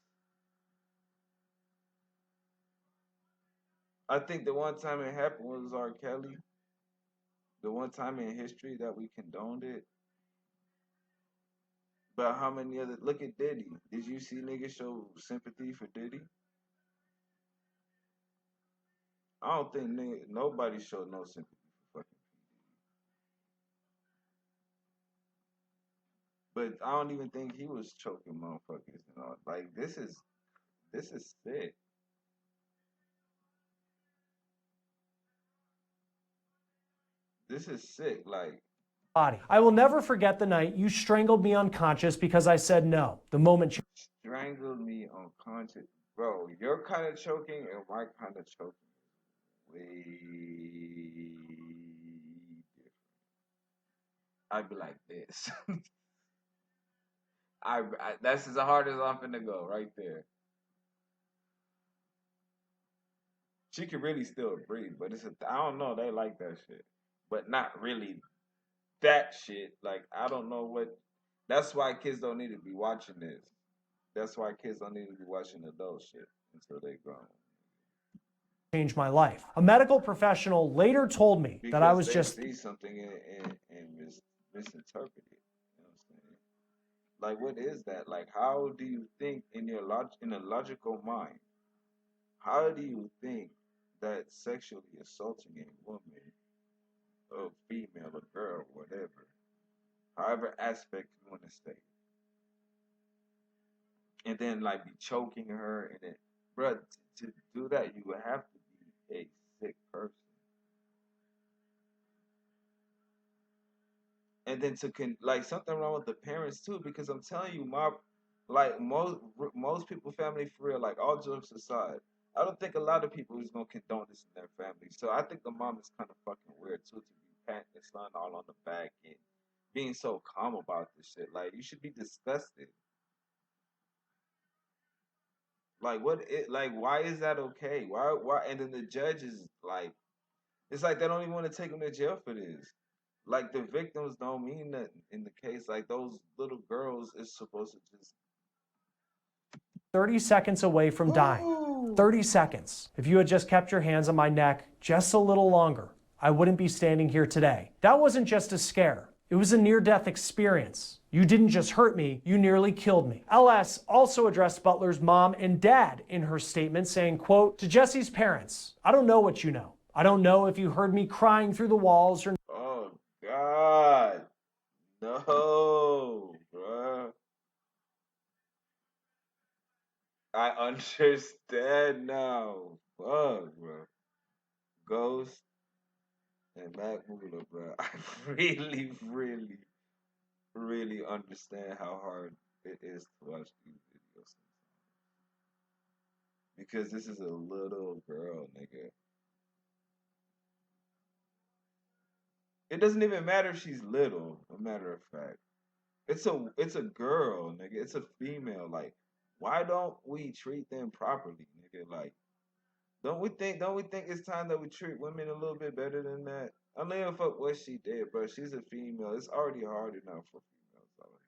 I think the one time it happened was R. Kelly. The one time in history that we condoned it. But how many other? Look at Diddy. Did you see niggas show sympathy for Diddy? I don't think nobody showed no sympathy for fucking. But I don't even think he was choking motherfuckers and all. Like this is sick. This is sick. Like Body. I will never forget the night you strangled me unconscious because I said no. The moment you strangled me unconscious, bro. Your kind of choking and my kind of choking is way different. I'd be like this. That's as hard as I'm finna go right there. She can really still breathe, but I don't know. They like that shit, but not really that shit. Like I don't know what. That's why kids don't need to be watching this. That's why kids don't need to be watching adult shit until they grown. changed my life. A medical professional later told me Because that I was they just see something and misinterpret it. You know what I'm saying? Like, what is that? Like, how do you think in in a logical mind? How do you think that sexually assaulting a woman, a female, a girl, whatever, however aspect you want to say, and then like be choking her and then, bruh, to do that you would have to be a sick person. And then like something wrong with the parents too, because I'm telling you, like most people family for real, like all jokes aside, I don't think a lot of people is gonna condone this in their family. So I think the mom is kind of fucking weird too, to be patting the son all on the back and being so calm about this shit. Like you should be disgusted. Like like why is that okay? Why and then the judge is like, it's like they don't even want to take him to jail for this. Like the victims don't mean nothing in the case. Like those little girls is supposed to just 30 seconds away from dying. 30 seconds. If you had just kept your hands on my neck just a little longer, I wouldn't be standing here today. That wasn't just a scare. It was a near-death experience. You didn't just hurt me, you nearly killed me. LS also addressed Butler's mom and dad in her statement, saying, quote, to Jesse's parents, I don't know what you know. I don't know if you heard me crying through the walls or oh God, no, bruh. I understand now. Fuck, bro. Ghost and Mac Mula, bro. I really, really, really understand how hard it is to watch these videos because this is a little girl, nigga. It doesn't even matter if she's little. A matter of fact, it's a girl, nigga. It's a female. Like, why don't we treat them properly, nigga? Like, don't we think it's time that we treat women a little bit better than that? I don't give a fuck what she did, bro. She's a female. It's already hard enough for females out here.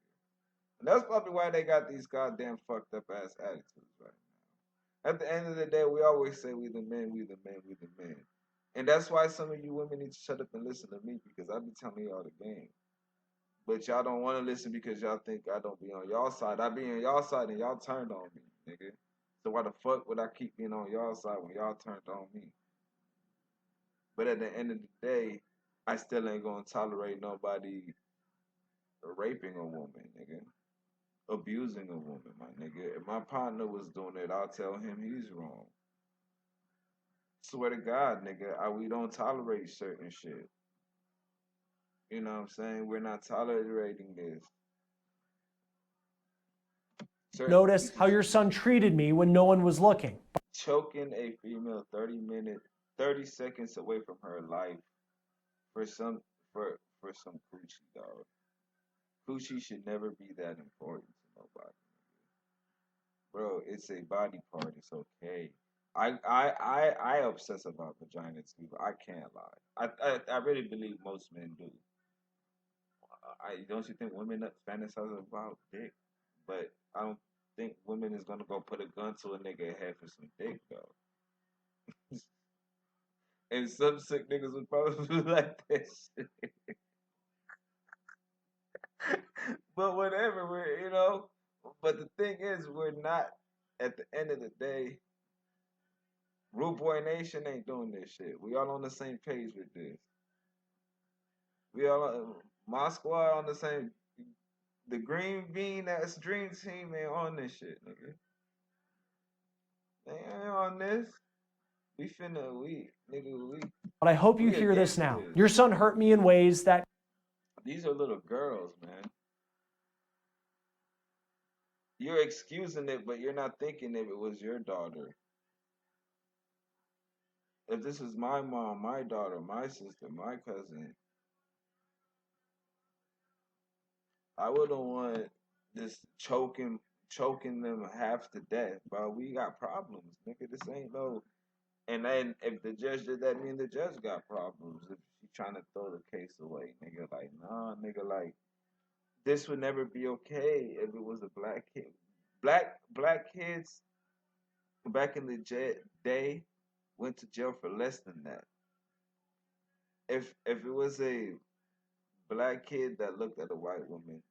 And that's probably why they got these goddamn fucked up ass attitudes right now. At the end of the day, we always say we the men, we the men, we the men. And that's why some of you women need to shut up and listen to me because I be telling y'all the game. But y'all don't want to listen because y'all think I don't be on y'all side. I be on y'all side and y'all turned on me, nigga. So why the fuck would I keep being on y'all side when y'all turned on me? But at the end of the day, I still ain't gonna tolerate nobody raping a woman, nigga. Abusing a woman, my nigga. If my partner was doing it, I'll tell him he's wrong. Swear to God, nigga, we don't tolerate certain shit. You know what I'm saying? We're not tolerating this. Certain Notice how your son treated me when no one was looking. choking a female 30 seconds away from her life for some for some coochie, dog. Coochie should never be that important to nobody. Bro, it's a body part. It's okay. I obsess about vagina too. I can't lie. I really believe most men do. I don't you think women fantasize about dick? But I don't think women is gonna go put a gun to a nigga head for some dick though. And some sick niggas would probably like that shit. But whatever, we're. But the thing is, we're not. At the end of the day, Rude Boy Nation ain't doing this shit. We all on the same page with this. We all my squad on the same. The Green Bean that's Dream Team ain't on this shit, nigga. They ain't on this. We. But I hope you We hear this against now. this. Your son hurt me in ways that These are little girls, man. You're excusing it, but you're not thinking if it was your daughter. If this was my mom, my daughter, my sister, my cousin, I wouldn't want this choking them half to death, bro. We got problems, nigga. This ain't no. And then if the judge did that, mean the judge got problems. If she trying to throw the case away, nigga, like nah, nigga, like this would never be okay if it was a black kid. Black kids back in the day went to jail for less than that. If it was a black kid that looked at a white woman,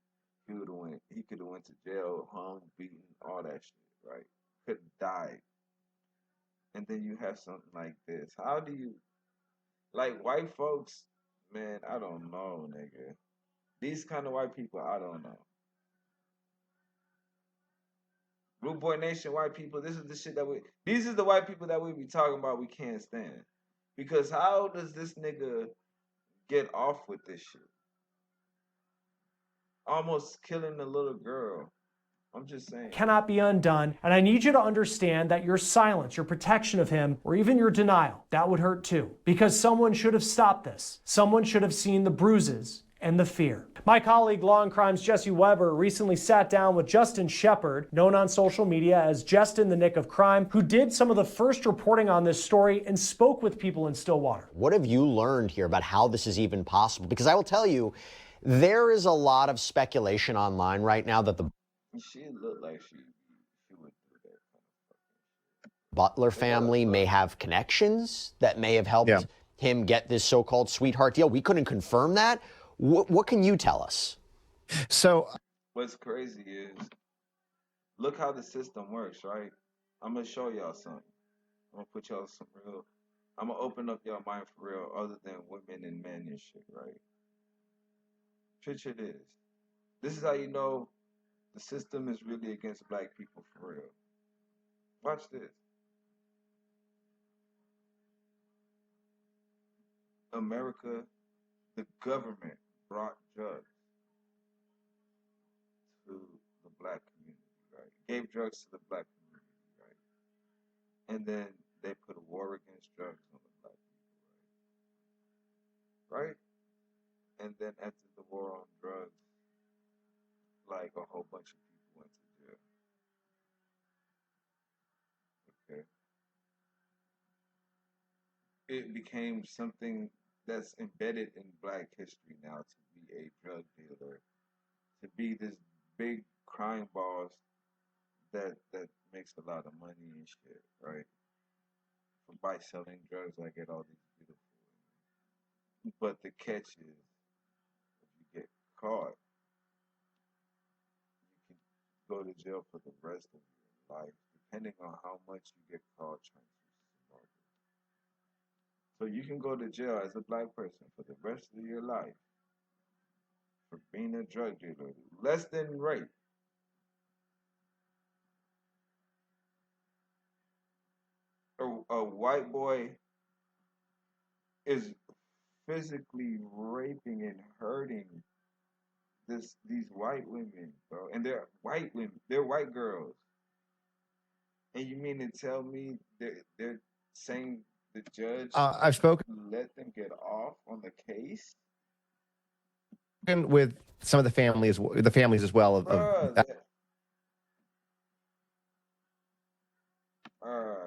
he would have went. He could have went to jail, hung, beaten, all that shit, right? Could have died. And then you have something like this. How do you like white folks? Man, I don't know, nigga. These kind of white people, I don't know. Rude Boy Nation, white people. This is the shit that we. These is the white people that we be talking about. We can't stand because how does this nigga get off with this shit? Almost killing a little girl. I'm just saying. cannot be undone. And I need you to understand that your silence, your protection of him, or even your denial, that would hurt too. Because someone should have stopped this. Someone should have seen the bruises and the fear. My colleague, Law and Crime's Jesse Weber, recently sat down with Justin Shepard, known on social media as Just in the Nick of Crime, who did some of the first reporting on this story and spoke with people in Stillwater. What have you learned here about how this is even possible? Because I will tell you, there is a lot of speculation online right now that the She looked like she would do that. Butler family may have connections that may have helped him get this so-called sweetheart deal. We couldn't confirm that. What can you tell us? So what's crazy is, look how the system works, right? I'm gonna show y'all something. I'm gonna put y'all some real. I'm gonna open up y'all mind for real, other than women and men and shit, right? Picture this. This is how you know the system is really against black people for real. Watch this. America, the government brought drugs to the black community, right? Gave drugs to the black community, right? And then they put a war against drugs on the black people, right? And then after the war on drugs, like a whole bunch of people went to jail. Okay. It became something that's embedded in black history now to be a drug dealer, to be this big crime boss that makes a lot of money and shit, right? By selling drugs, I get all these beautiful women. But the catch is, if you get caught, you can go to jail for the rest of your life, depending on how much you get caught trying to smuggle. So you can go to jail as a black person for the rest of your life for being a drug dealer, less than rape. A white boy is physically raping and hurting these white women, bro, and they're white women, they're white girls, and you mean to tell me they're saying the judge I've spoken let them get off on the case? with some of the families as well of Bruh,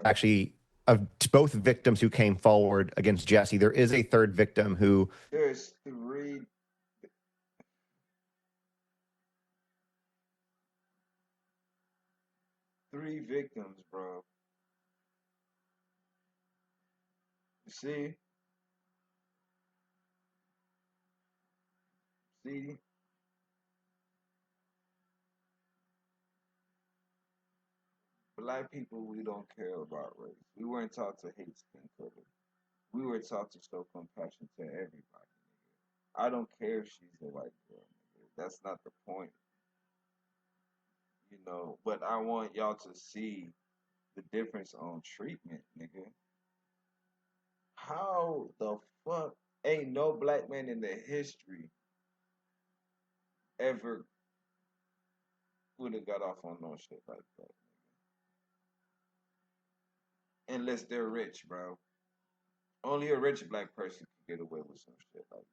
actually of both victims who came forward against Jesse. There is a third victim who there's three victims, bro. You see, black people, we don't care about race. We weren't taught to hate skin color. We were taught to show compassion to everybody. I don't care if she's a white girl. Nigga. That's not the point, you know. But I want y'all to see the difference on treatment, nigga. How the fuck ain't no black man in the history ever would have got off on no shit like that, unless they're rich, bro. Only a rich black person can get away with some shit like this.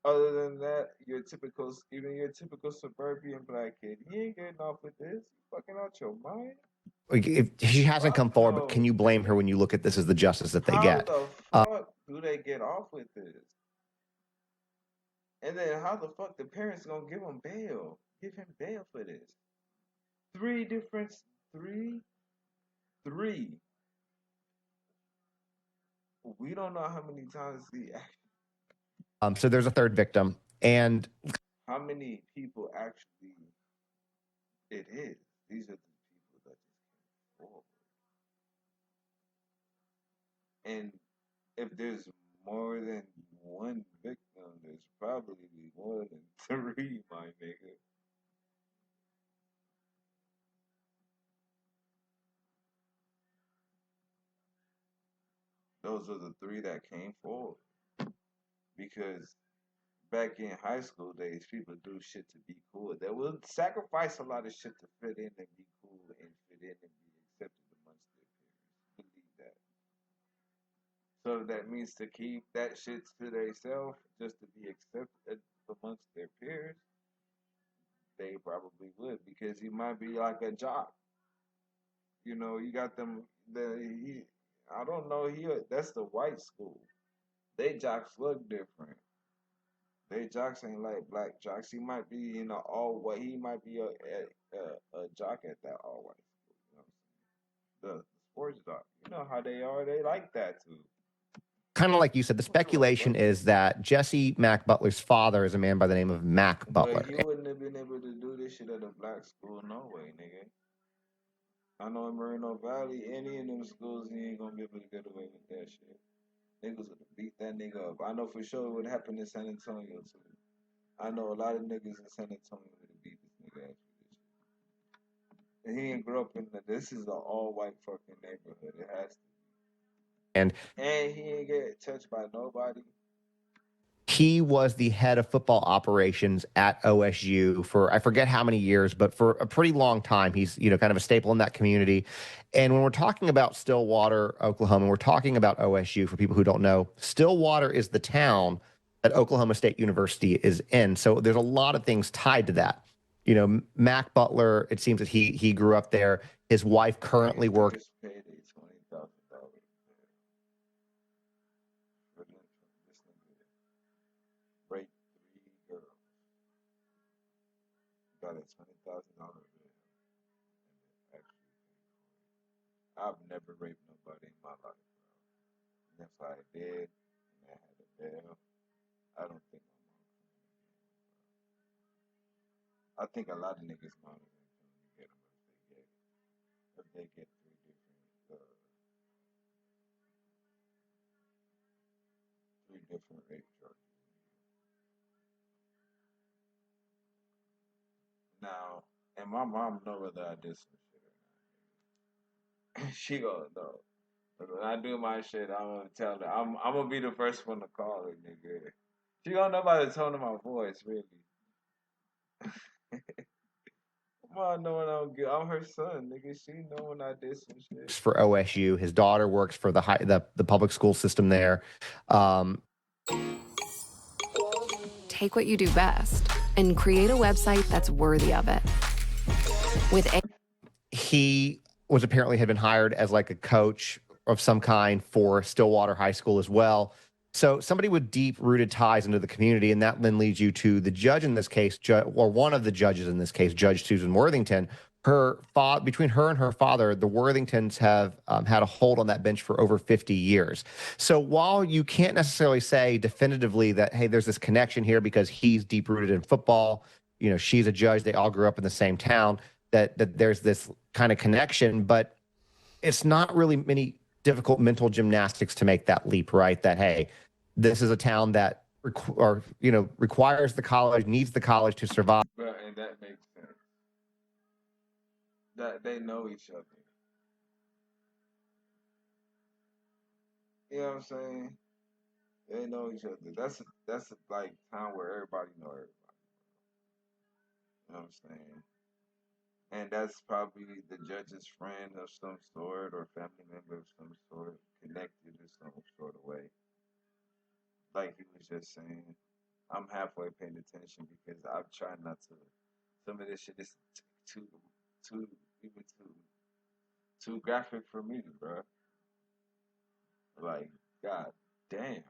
Other than that, even your typical suburban black kid, he ain't getting off with this. You fucking out your mind. if she hasn't come Fuck forward, but can no. you blame her when you look at this as the justice that they How get? the fuck do they get off with this? And then how the fuck the parents gonna give him bail? Give him bail for this? Three different, three. We don't know how many times So there's a third victim, and how many people actually it is. These are the people that just came forward. And if there's more than one victim, there's probably more than three, my nigga. Those are the three that came forward. Because back in high school days, people do shit to be cool. They will sacrifice a lot of shit to fit in and be cool and fit in and be accepted amongst their peers. Believe that. So that means to keep that shit to themselves just to be accepted amongst their peers, they probably would because he might be like a jock. You know, you got them. I don't know. That's the white school. They jocks look different. They jocks ain't like black jocks. He might be all white. He might be a jock at that all white school. You know, the sports jock. You know how they are. They like that too. kind of like you said, the speculation is that Jesse Mac Butler's father is a man by the name of Mac Butler. But he wouldn't have been able to do this shit at a black school, no way, nigga. I know in Moreno Valley, any of them schools, he ain't gonna be able to get away with that shit. Niggas would have beat that nigga up. I know for sure it would happen in San Antonio too. I know a lot of niggas in San Antonio would have beat this nigga ass for this shit. And he ain't grew up this is an all white fucking neighborhood. It has to. And he ain't get touched by nobody. He was the head of football operations at OSU for I forget how many years, but for a pretty long time. He's kind of a staple in that community. And when we're talking about Stillwater, Oklahoma, and we're talking about OSU, for people who don't know, Stillwater is the town that Oklahoma State University is in. So there's a lot of things tied to that. Mac Butler, it seems that he grew up there. His wife currently works. Got a $20,000 bill. I've never raped nobody in my life, bro. And if I did, and I had a bill, I don't think my mom could get. I think a lot of niggas mom are gonna get them if they get three different rape charges. Now, and my mom know whether I did some shit or not. She gonna know. When I do my shit, I'm gonna tell her. I'm gonna be the first one to call her, nigga. She don't know about the tone of my voice, really. Come on, knowing I'm her son, nigga. She know when I did some shit. For OSU. His daughter works for the public school system there. Take what you do best and create a website that's worthy of it. He was apparently had been hired as like a coach of some kind for Stillwater High School as well. So somebody with deep-rooted ties into the community, and that then leads you to the judge in this case, or one of the judges in this case, Judge Susan Worthington. Between her and her father, the Worthingtons have had a hold on that bench for over 50 years. So while you can't necessarily say definitively that, hey, there's this connection here because he's deep-rooted in football, you know, she's a judge, they all grew up in the same town, that there's this kind of connection, but it's not really many difficult mental gymnastics to make that leap, right? That, hey, this is a town that requires the college, needs the college to survive. But and that makes sense. That they know each other. You know what I'm saying? They know each other. That's like town where everybody know everybody. You know what I'm saying? And that's probably the judge's friend of some sort or family member of some sort, connected in some sort of way. Like he was just saying, I'm halfway paying attention because I'm trying not to. Some of this shit is too even too graphic for me, bro. Like, god damn.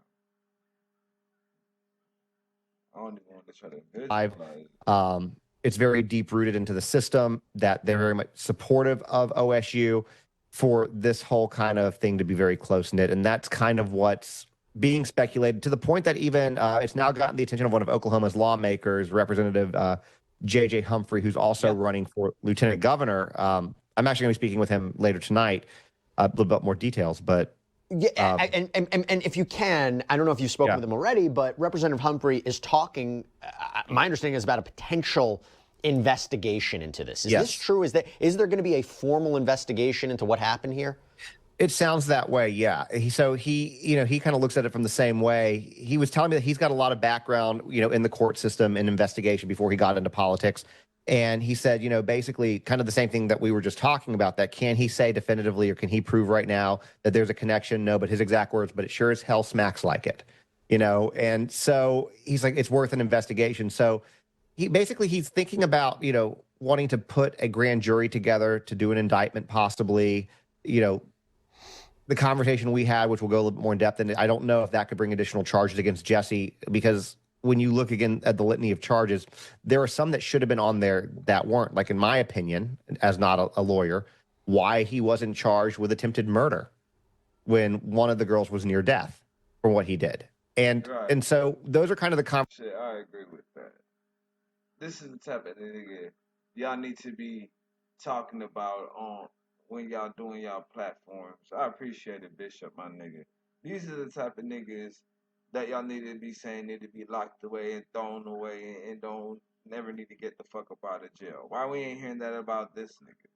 I don't even want to try to visualize. It's very deep rooted into the system that they're very much supportive of OSU for this whole kind of thing to be very close knit. And that's kind of what's being speculated to the point that even it's now gotten the attention of one of Oklahoma's lawmakers, Representative J.J. Humphrey, who's also running for lieutenant governor. I'm actually going to be speaking with him later tonight, a little bit more details, but yeah, and if you can, I don't know if you've spoken with him already, but Representative Humphrey is talking. My understanding is about a potential investigation into this. Is this true? Is there going to be a formal investigation into what happened here? It sounds that way, yeah. He kind of looks at it from the same way. He was telling me that he's got a lot of background, in the court system and investigation before he got into politics. And he said, basically kind of the same thing that we were just talking about, that can he say definitively or can he prove right now that there's a connection? No, but his exact words, but it sure as hell smacks like it, And so he's like, it's worth an investigation. So he's thinking about, wanting to put a grand jury together to do an indictment possibly, the conversation we had, which will go a little bit more in depth, and I don't know if that could bring additional charges against Jesse, because when you look again at the litany of charges, there are some that should have been on there that weren't. Like, in my opinion, as not a lawyer, why he wasn't charged with attempted murder when one of the girls was near death for what he did. And so those are kind of the shit, I agree with that. This is the type of nigga y'all need to be talking about on when y'all doing y'all platforms. I appreciate it, Bishop, my nigga. These are the type of niggas that y'all need to be saying need to be locked away and thrown away and don't never need to get the fuck up out of jail. Why we ain't hearing that about this nigga?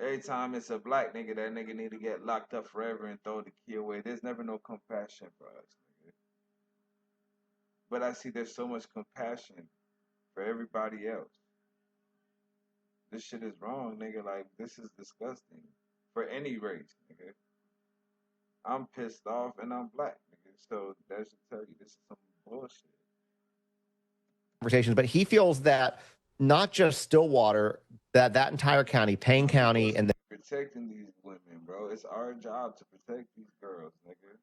Every time it's a black nigga, that nigga need to get locked up forever and throw the key away. There's never no compassion for us, nigga. But I see there's so much compassion for everybody else. This shit is wrong, nigga. Like, this is disgusting for any race, nigga. I'm pissed off and I'm black, nigga. So that should tell you this is some bullshit. conversations, but he feels that not just Stillwater, that entire county, Payne County, and protecting these women, bro. It's our job to protect these girls, nigga.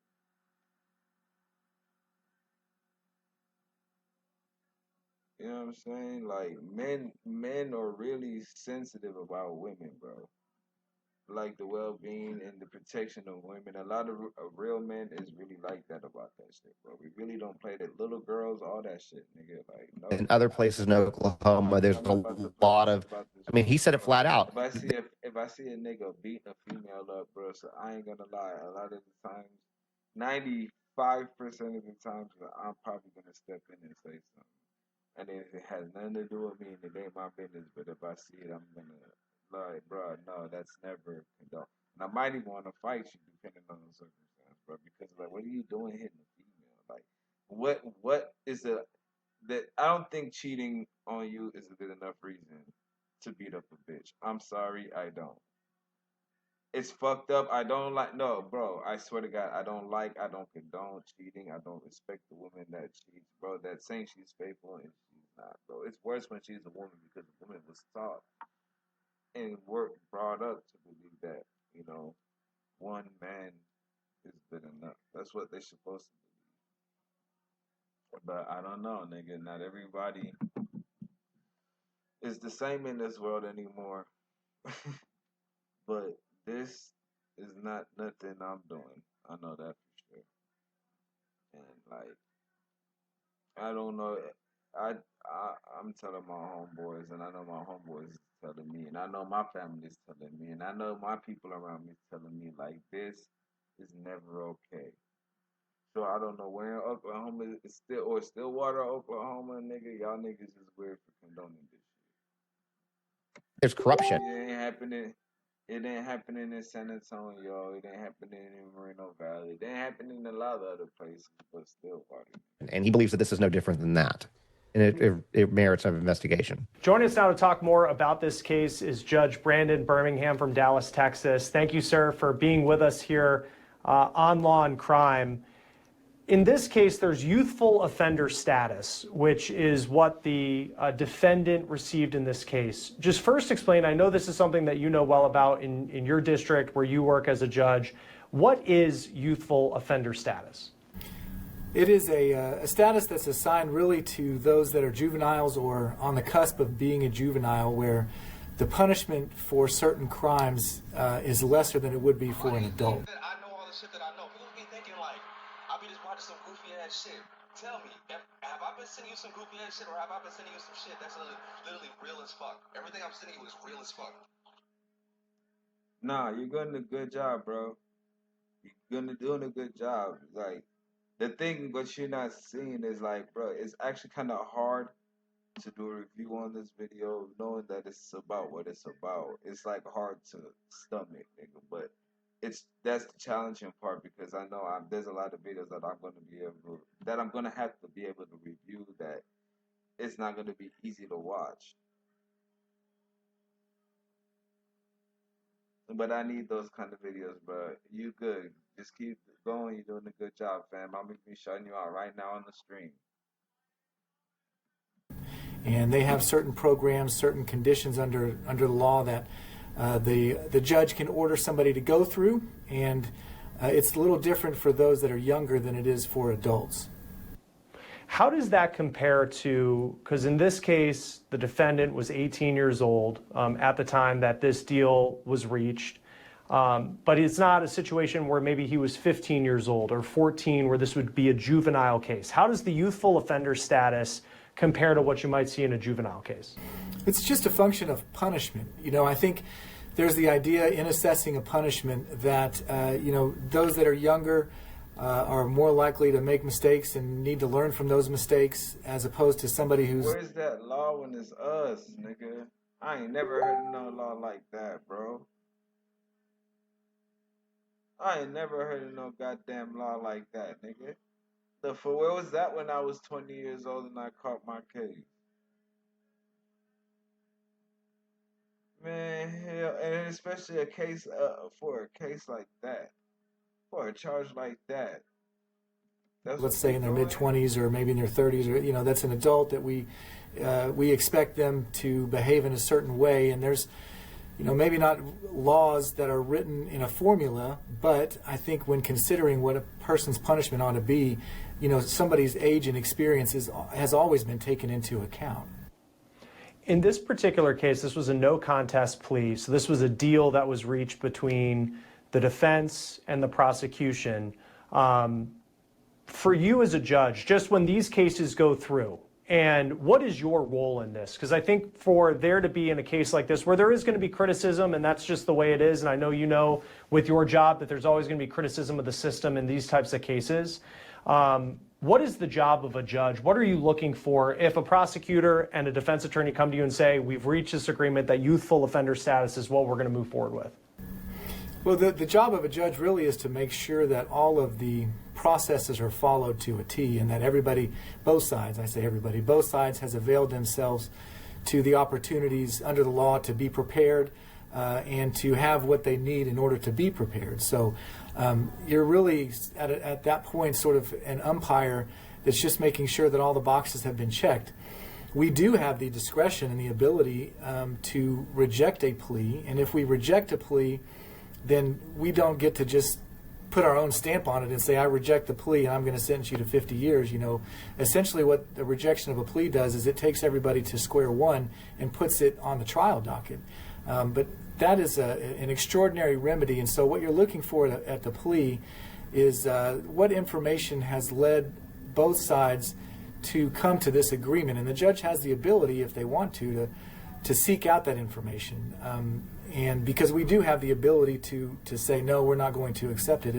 You know what I'm saying? Like, men are really sensitive about women, bro. Like the well-being and the protection of women. A lot of real men is really like that about that shit, bro. We really don't play the little girls, all that shit, nigga. Like, no. in other places in Oklahoma, there's a lot of. I mean, he said it flat out. If I see a nigga beating a female up, bro, so I ain't gonna lie. A lot of the times, 95% of the times, I'm probably gonna step in and say something. And if it has nothing to do with me, and it ain't my business, but if I see it, I'm gonna Like, bro, no, that's never condoned. And I might even want to fight you depending on the circumstance, bro, because like, what are you doing hitting a female? Like, what is a that I don't think cheating on you is a good enough reason to beat up a bitch. I'm sorry, I don't. It's fucked up. I don't like no, bro. I swear to God, I don't condone cheating. I don't respect the woman that cheats, bro. That saying she's faithful and she's not, bro. It's worse when she's a woman because the woman was taught and work brought up to believe that, you know, one man is good enough. That's what they're supposed to believe. But I don't know, nigga. Not everybody is the same in this world anymore. But this is not nothing I'm doing. I know that for sure. And like, I don't know. I'm telling my homeboys, and I know my homeboys is telling me, and I know my family is telling me, and I know my people around me is telling me like this is never okay. So I don't know where in Oklahoma it's still or Stillwater, Oklahoma, nigga. Y'all niggas is weird for condoning this There's corruption. shit. It ain't happening. It ain't happening in San Antonio. It ain't happening in Moreno Valley. It ain't happening in a lot of other places, but Stillwater. And he believes that this is no different than that. And it merits an investigation. Joining us now to talk more about this case is Judge Brandon Birmingham from Dallas, Texas. Thank you, sir, for being with us here on Law and Crime. In this case, there's youthful offender status, which is what the defendant received in this case. Just first explain, I know this is something that you know well about in your district where you work as a judge. What is youthful offender status? It is a status that's assigned really to those that are juveniles or on the cusp of being a juvenile, where the punishment for certain crimes is lesser than it would be for an adult. I know all the shit that I know. People be thinking like, I'll be just watching some goofy ass shit. Tell me, have I been sending you some goofy ass shit, or have I been sending you some shit that's literally real as fuck? Everything I'm sending you is real as fuck. Nah, you're doing a good job, bro. You're doing a good job. Like, the thing what you're not seeing is like, bro, it's actually kind of hard to do a review on this video knowing that it's about what it's about. It's like hard to stomach, nigga, but that's the challenging part because I know there's a lot of videos that I'm gonna have to be able to review that it's not gonna be easy to watch. But I need those kind of videos, bro. You good. Just keep going. You're doing a good job, fam. I'm gonna be shouting you out right now on the stream. And they have certain programs, certain conditions under the law that the judge can order somebody to go through, and it's a little different for those that are younger than it is for adults. How does that compare to, because in this case, the defendant was 18 years old at the time that this deal was reached, but it's not a situation where maybe he was 15 years old or 14 where this would be a juvenile case. How does the youthful offender status compare to what you might see in a juvenile case? It's just a function of punishment. You know, I think there's the idea in assessing a punishment that, those that are younger are more likely to make mistakes and need to learn from those mistakes as opposed to somebody who's... Where's that law when it's us, nigga? I ain't never heard of no law like that, bro. I ain't never heard of no goddamn law like that, nigga. Where was that when I was 20 years old and I caught my case? Man, hell, and especially a case for a case like that, for a charge like that. Let's say in their mid-20s or maybe in their 30s, or that's an adult that we expect them to behave in a certain way, and there's maybe not laws that are written in a formula, but I think when considering what a person's punishment ought to be, somebody's age and experience has always been taken into account. In this particular case, this was a no contest plea, so this was a deal that was reached between the defense and the prosecution. For you as a judge, just when these cases go through, and what is your role in this? Because I think for there to be in a case like this where there is going to be criticism, and that's just the way it is, and I know with your job that there's always going to be criticism of the system in these types of cases. What is the job of a judge? What are you looking for if a prosecutor and a defense attorney come to you and say, we've reached this agreement that youthful offender status is what we're going to move forward with? Well, the job of a judge really is to make sure that all of the processes are followed to a T, and that everybody, both sides, I say everybody, both sides has availed themselves to the opportunities under the law to be prepared and to have what they need in order to be prepared. So you're really at that point sort of an umpire that's just making sure that all the boxes have been checked. We do have the discretion and the ability to reject a plea, and if we reject a plea, then we don't get to just put our own stamp on it and say, I reject the plea and I'm going to sentence you to 50 years. You know, essentially what the rejection of a plea does is it takes everybody to square one and puts it on the trial docket. But that is an extraordinary remedy, and so what you're looking for at the plea is what information has led both sides to come to this agreement, and the judge has the ability, if they want to seek out that information. And because we do have the ability to say, no, we're not going to accept it.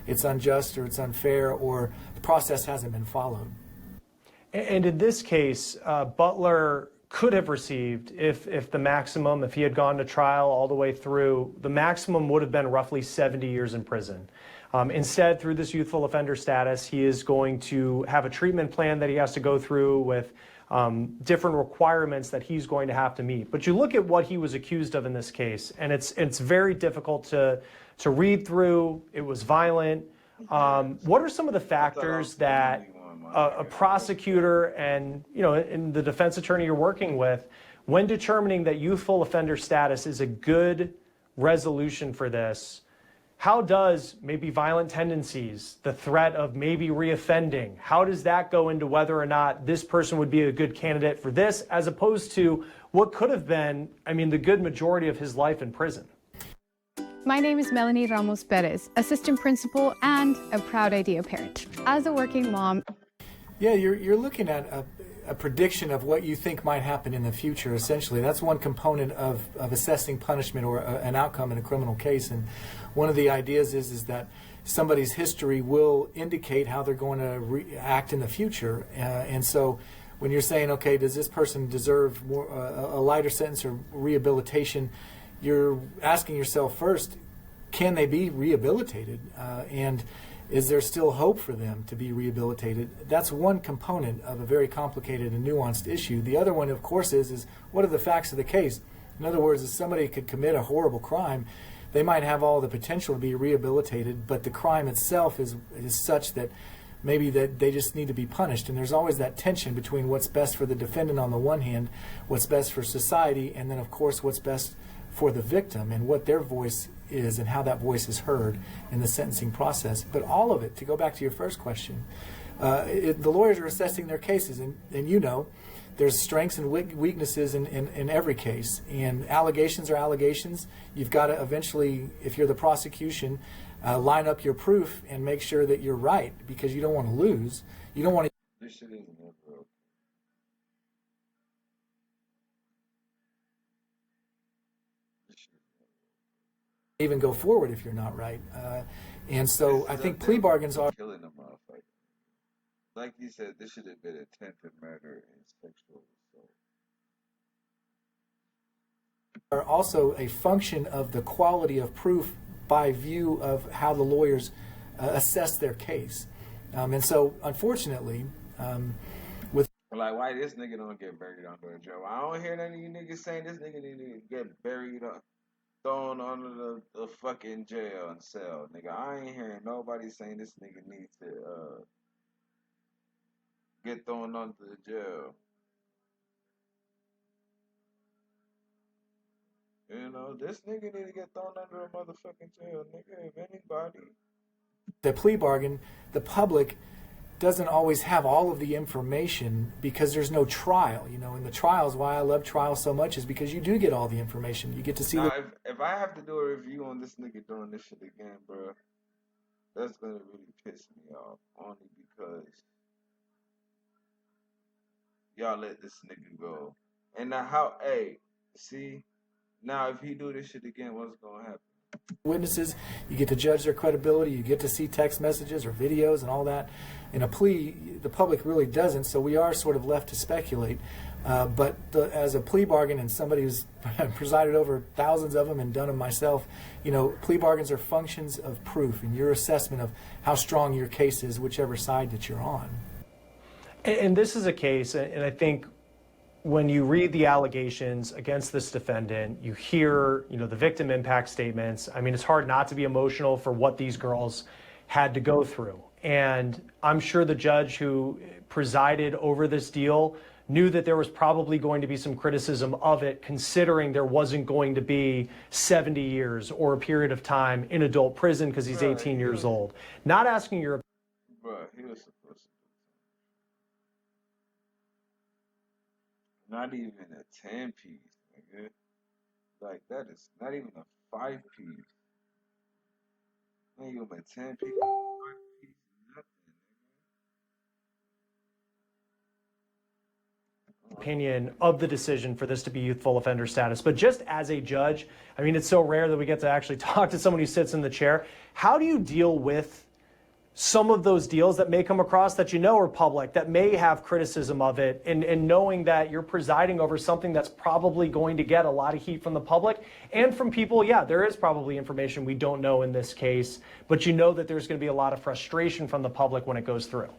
It's unjust or it's unfair or the process hasn't been followed. And in this case, Butler could have received, if the maximum, if he had gone to trial all the way through, the maximum would have been roughly 70 years in prison. Instead, through this youthful offender status, he is going to have a treatment plan that he has to go through with different requirements that he's going to have to meet. But you look at what he was accused of in this case, and it's very difficult to read through. It was violent. What are some of the factors that a prosecutor and and the defense attorney you're working with, when determining that youthful offender status is a good resolution for this? How does maybe violent tendencies, the threat of maybe reoffending, how does that go into whether or not this person would be a good candidate for this, as opposed to what could have been, the good majority of his life in prison? My name is Melanie Ramos Perez, assistant principal and a proud idea parent. As a working mom. Yeah, you're looking at a prediction of what you think might happen in the future, essentially. That's one component of assessing punishment or an outcome in a criminal case. And one of the ideas is that somebody's history will indicate how they're going to act in the future. And so when you're saying, okay, does this person deserve more, a lighter sentence or rehabilitation, you're asking yourself first, can they be rehabilitated? And is there still hope for them to be rehabilitated? That's one component of a very complicated and nuanced issue. The other one, of course, is what are the facts of the case? In other words, if somebody could commit a horrible crime, they might have all the potential to be rehabilitated, but the crime itself is such that maybe that they just need to be punished. And there's always that tension between what's best for the defendant on the one hand, what's best for society, and then, of course, what's best for the victim and what their voice is and how that voice is heard in the sentencing process. But all of it, to go back to your first question, the lawyers are assessing their cases, and there's strengths and weaknesses in every case, and allegations are allegations. You've got to eventually, if you're the prosecution, line up your proof and make sure that you're right, because you don't want to lose. You don't want to. This shit isn't never okay. Even go forward if you're not right. And so I think plea bargains are killing a motherfucker. Like you said, this should have been attempted murder and sexual assault. Are also a function of the quality of proof by view of how the lawyers assess their case. And so, unfortunately, with like, why this nigga don't get buried under a jail? I don't hear none of you niggas saying this nigga need to get buried up. Thrown under the fucking jail and cell, nigga. I ain't hearing nobody saying this nigga needs to get thrown under the jail. This nigga need to get thrown under a motherfucking jail, nigga. If anybody. The plea bargain, the public doesn't always have all of the information because there's no trial. And the trials, why I love trials so much is because you do get all the information. You get to see. If I have to do a review on this nigga doing this shit again, bro, that's gonna really piss me off. Only because y'all let this nigga go. And now see, now if he do this shit again, what's gonna happen? witnesses, you get to judge their credibility, you get to see text messages or videos and all that. In a plea, the public really doesn't, so we are sort of left to speculate. But as a plea bargain, and somebody who's presided over thousands of them and done them myself, you know, plea bargains are functions of proof and your assessment of how strong your case is, whichever side that you're on. And this is a case, and I think when you read the allegations against this defendant, you hear, you know, the victim impact statements. I mean, it's hard not to be emotional for what these girls had to go through. And I'm sure the judge who presided over this deal knew that there was probably going to be some criticism of it, considering there wasn't going to be 70 years or a period of time in adult prison because he's 18 years old. Not asking your... Bro, he was supposed to... Not even a 10-piece, nigga. Like, that is not even a 5-piece. Not even a 10-piece. 5-piece, nothing, opinion of the decision for this to be youthful offender status. But just as a judge, I mean, it's so rare that we get to actually talk to someone who sits in the chair. How do you deal with some of those deals that may come across that you know are public, that may have criticism of it, and knowing that you're presiding over something that's probably going to get a lot of heat from the public and from people? Yeah, there is probably information we don't know in this case, but you know that there's going to be a lot of frustration from the public when it goes through.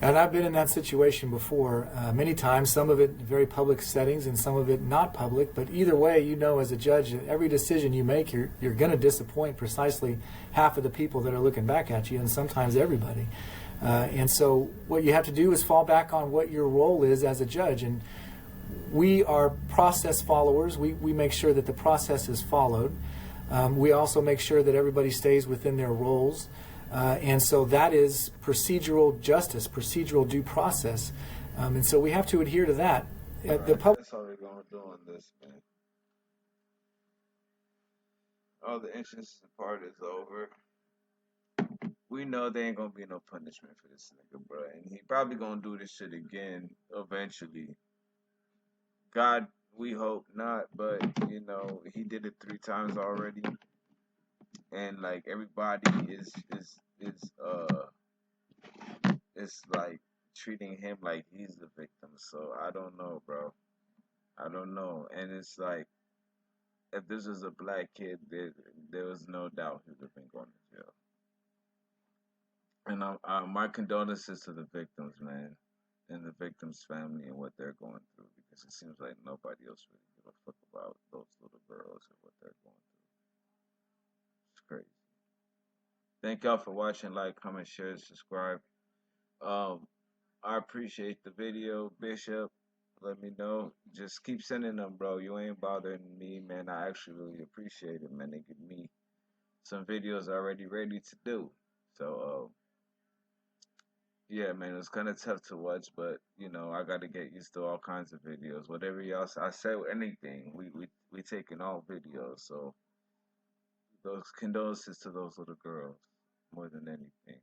And I've been in that situation before many times, some of it very public settings and some of it not public. But either way, you know, as a judge, that every decision you make, you're going to disappoint precisely half of the people that are looking back at you, and sometimes everybody. And so what you have to do is fall back on what your role is as a judge. And we are process followers. We make sure that the process is followed. We also make sure that everybody stays within their roles. And so that is procedural justice, procedural due process. And so we have to adhere to that. Right, that's all we're going to do on this, man. All the interesting part is over. We know there ain't going to be no punishment for this nigga, bro. And he probably going to do this shit again eventually. God, we hope not, but, you know, he did it 3 times already. And, like, everybody is like treating him like he's the victim. So I don't know, bro. I don't know. And it's like, if this was a black kid, there was no doubt he would have been going to jail. And my condolences to the victims, man, and the victims' family and what they're going through, because it seems like nobody else really give a fuck about those little girls and what they're going through. It's crazy. Thank y'all for watching. Like, comment, share, subscribe. I appreciate the video, Bishop. Let me know. Just keep sending them, bro. You ain't bothering me, man. I actually really appreciate it, man. They give me some videos already ready to do. So, yeah, man, it's kind of tough to watch, but, you know, I got to get used to all kinds of videos. Whatever y'all I say, anything. We taking all videos. So, those condolences to those little girls more than anything.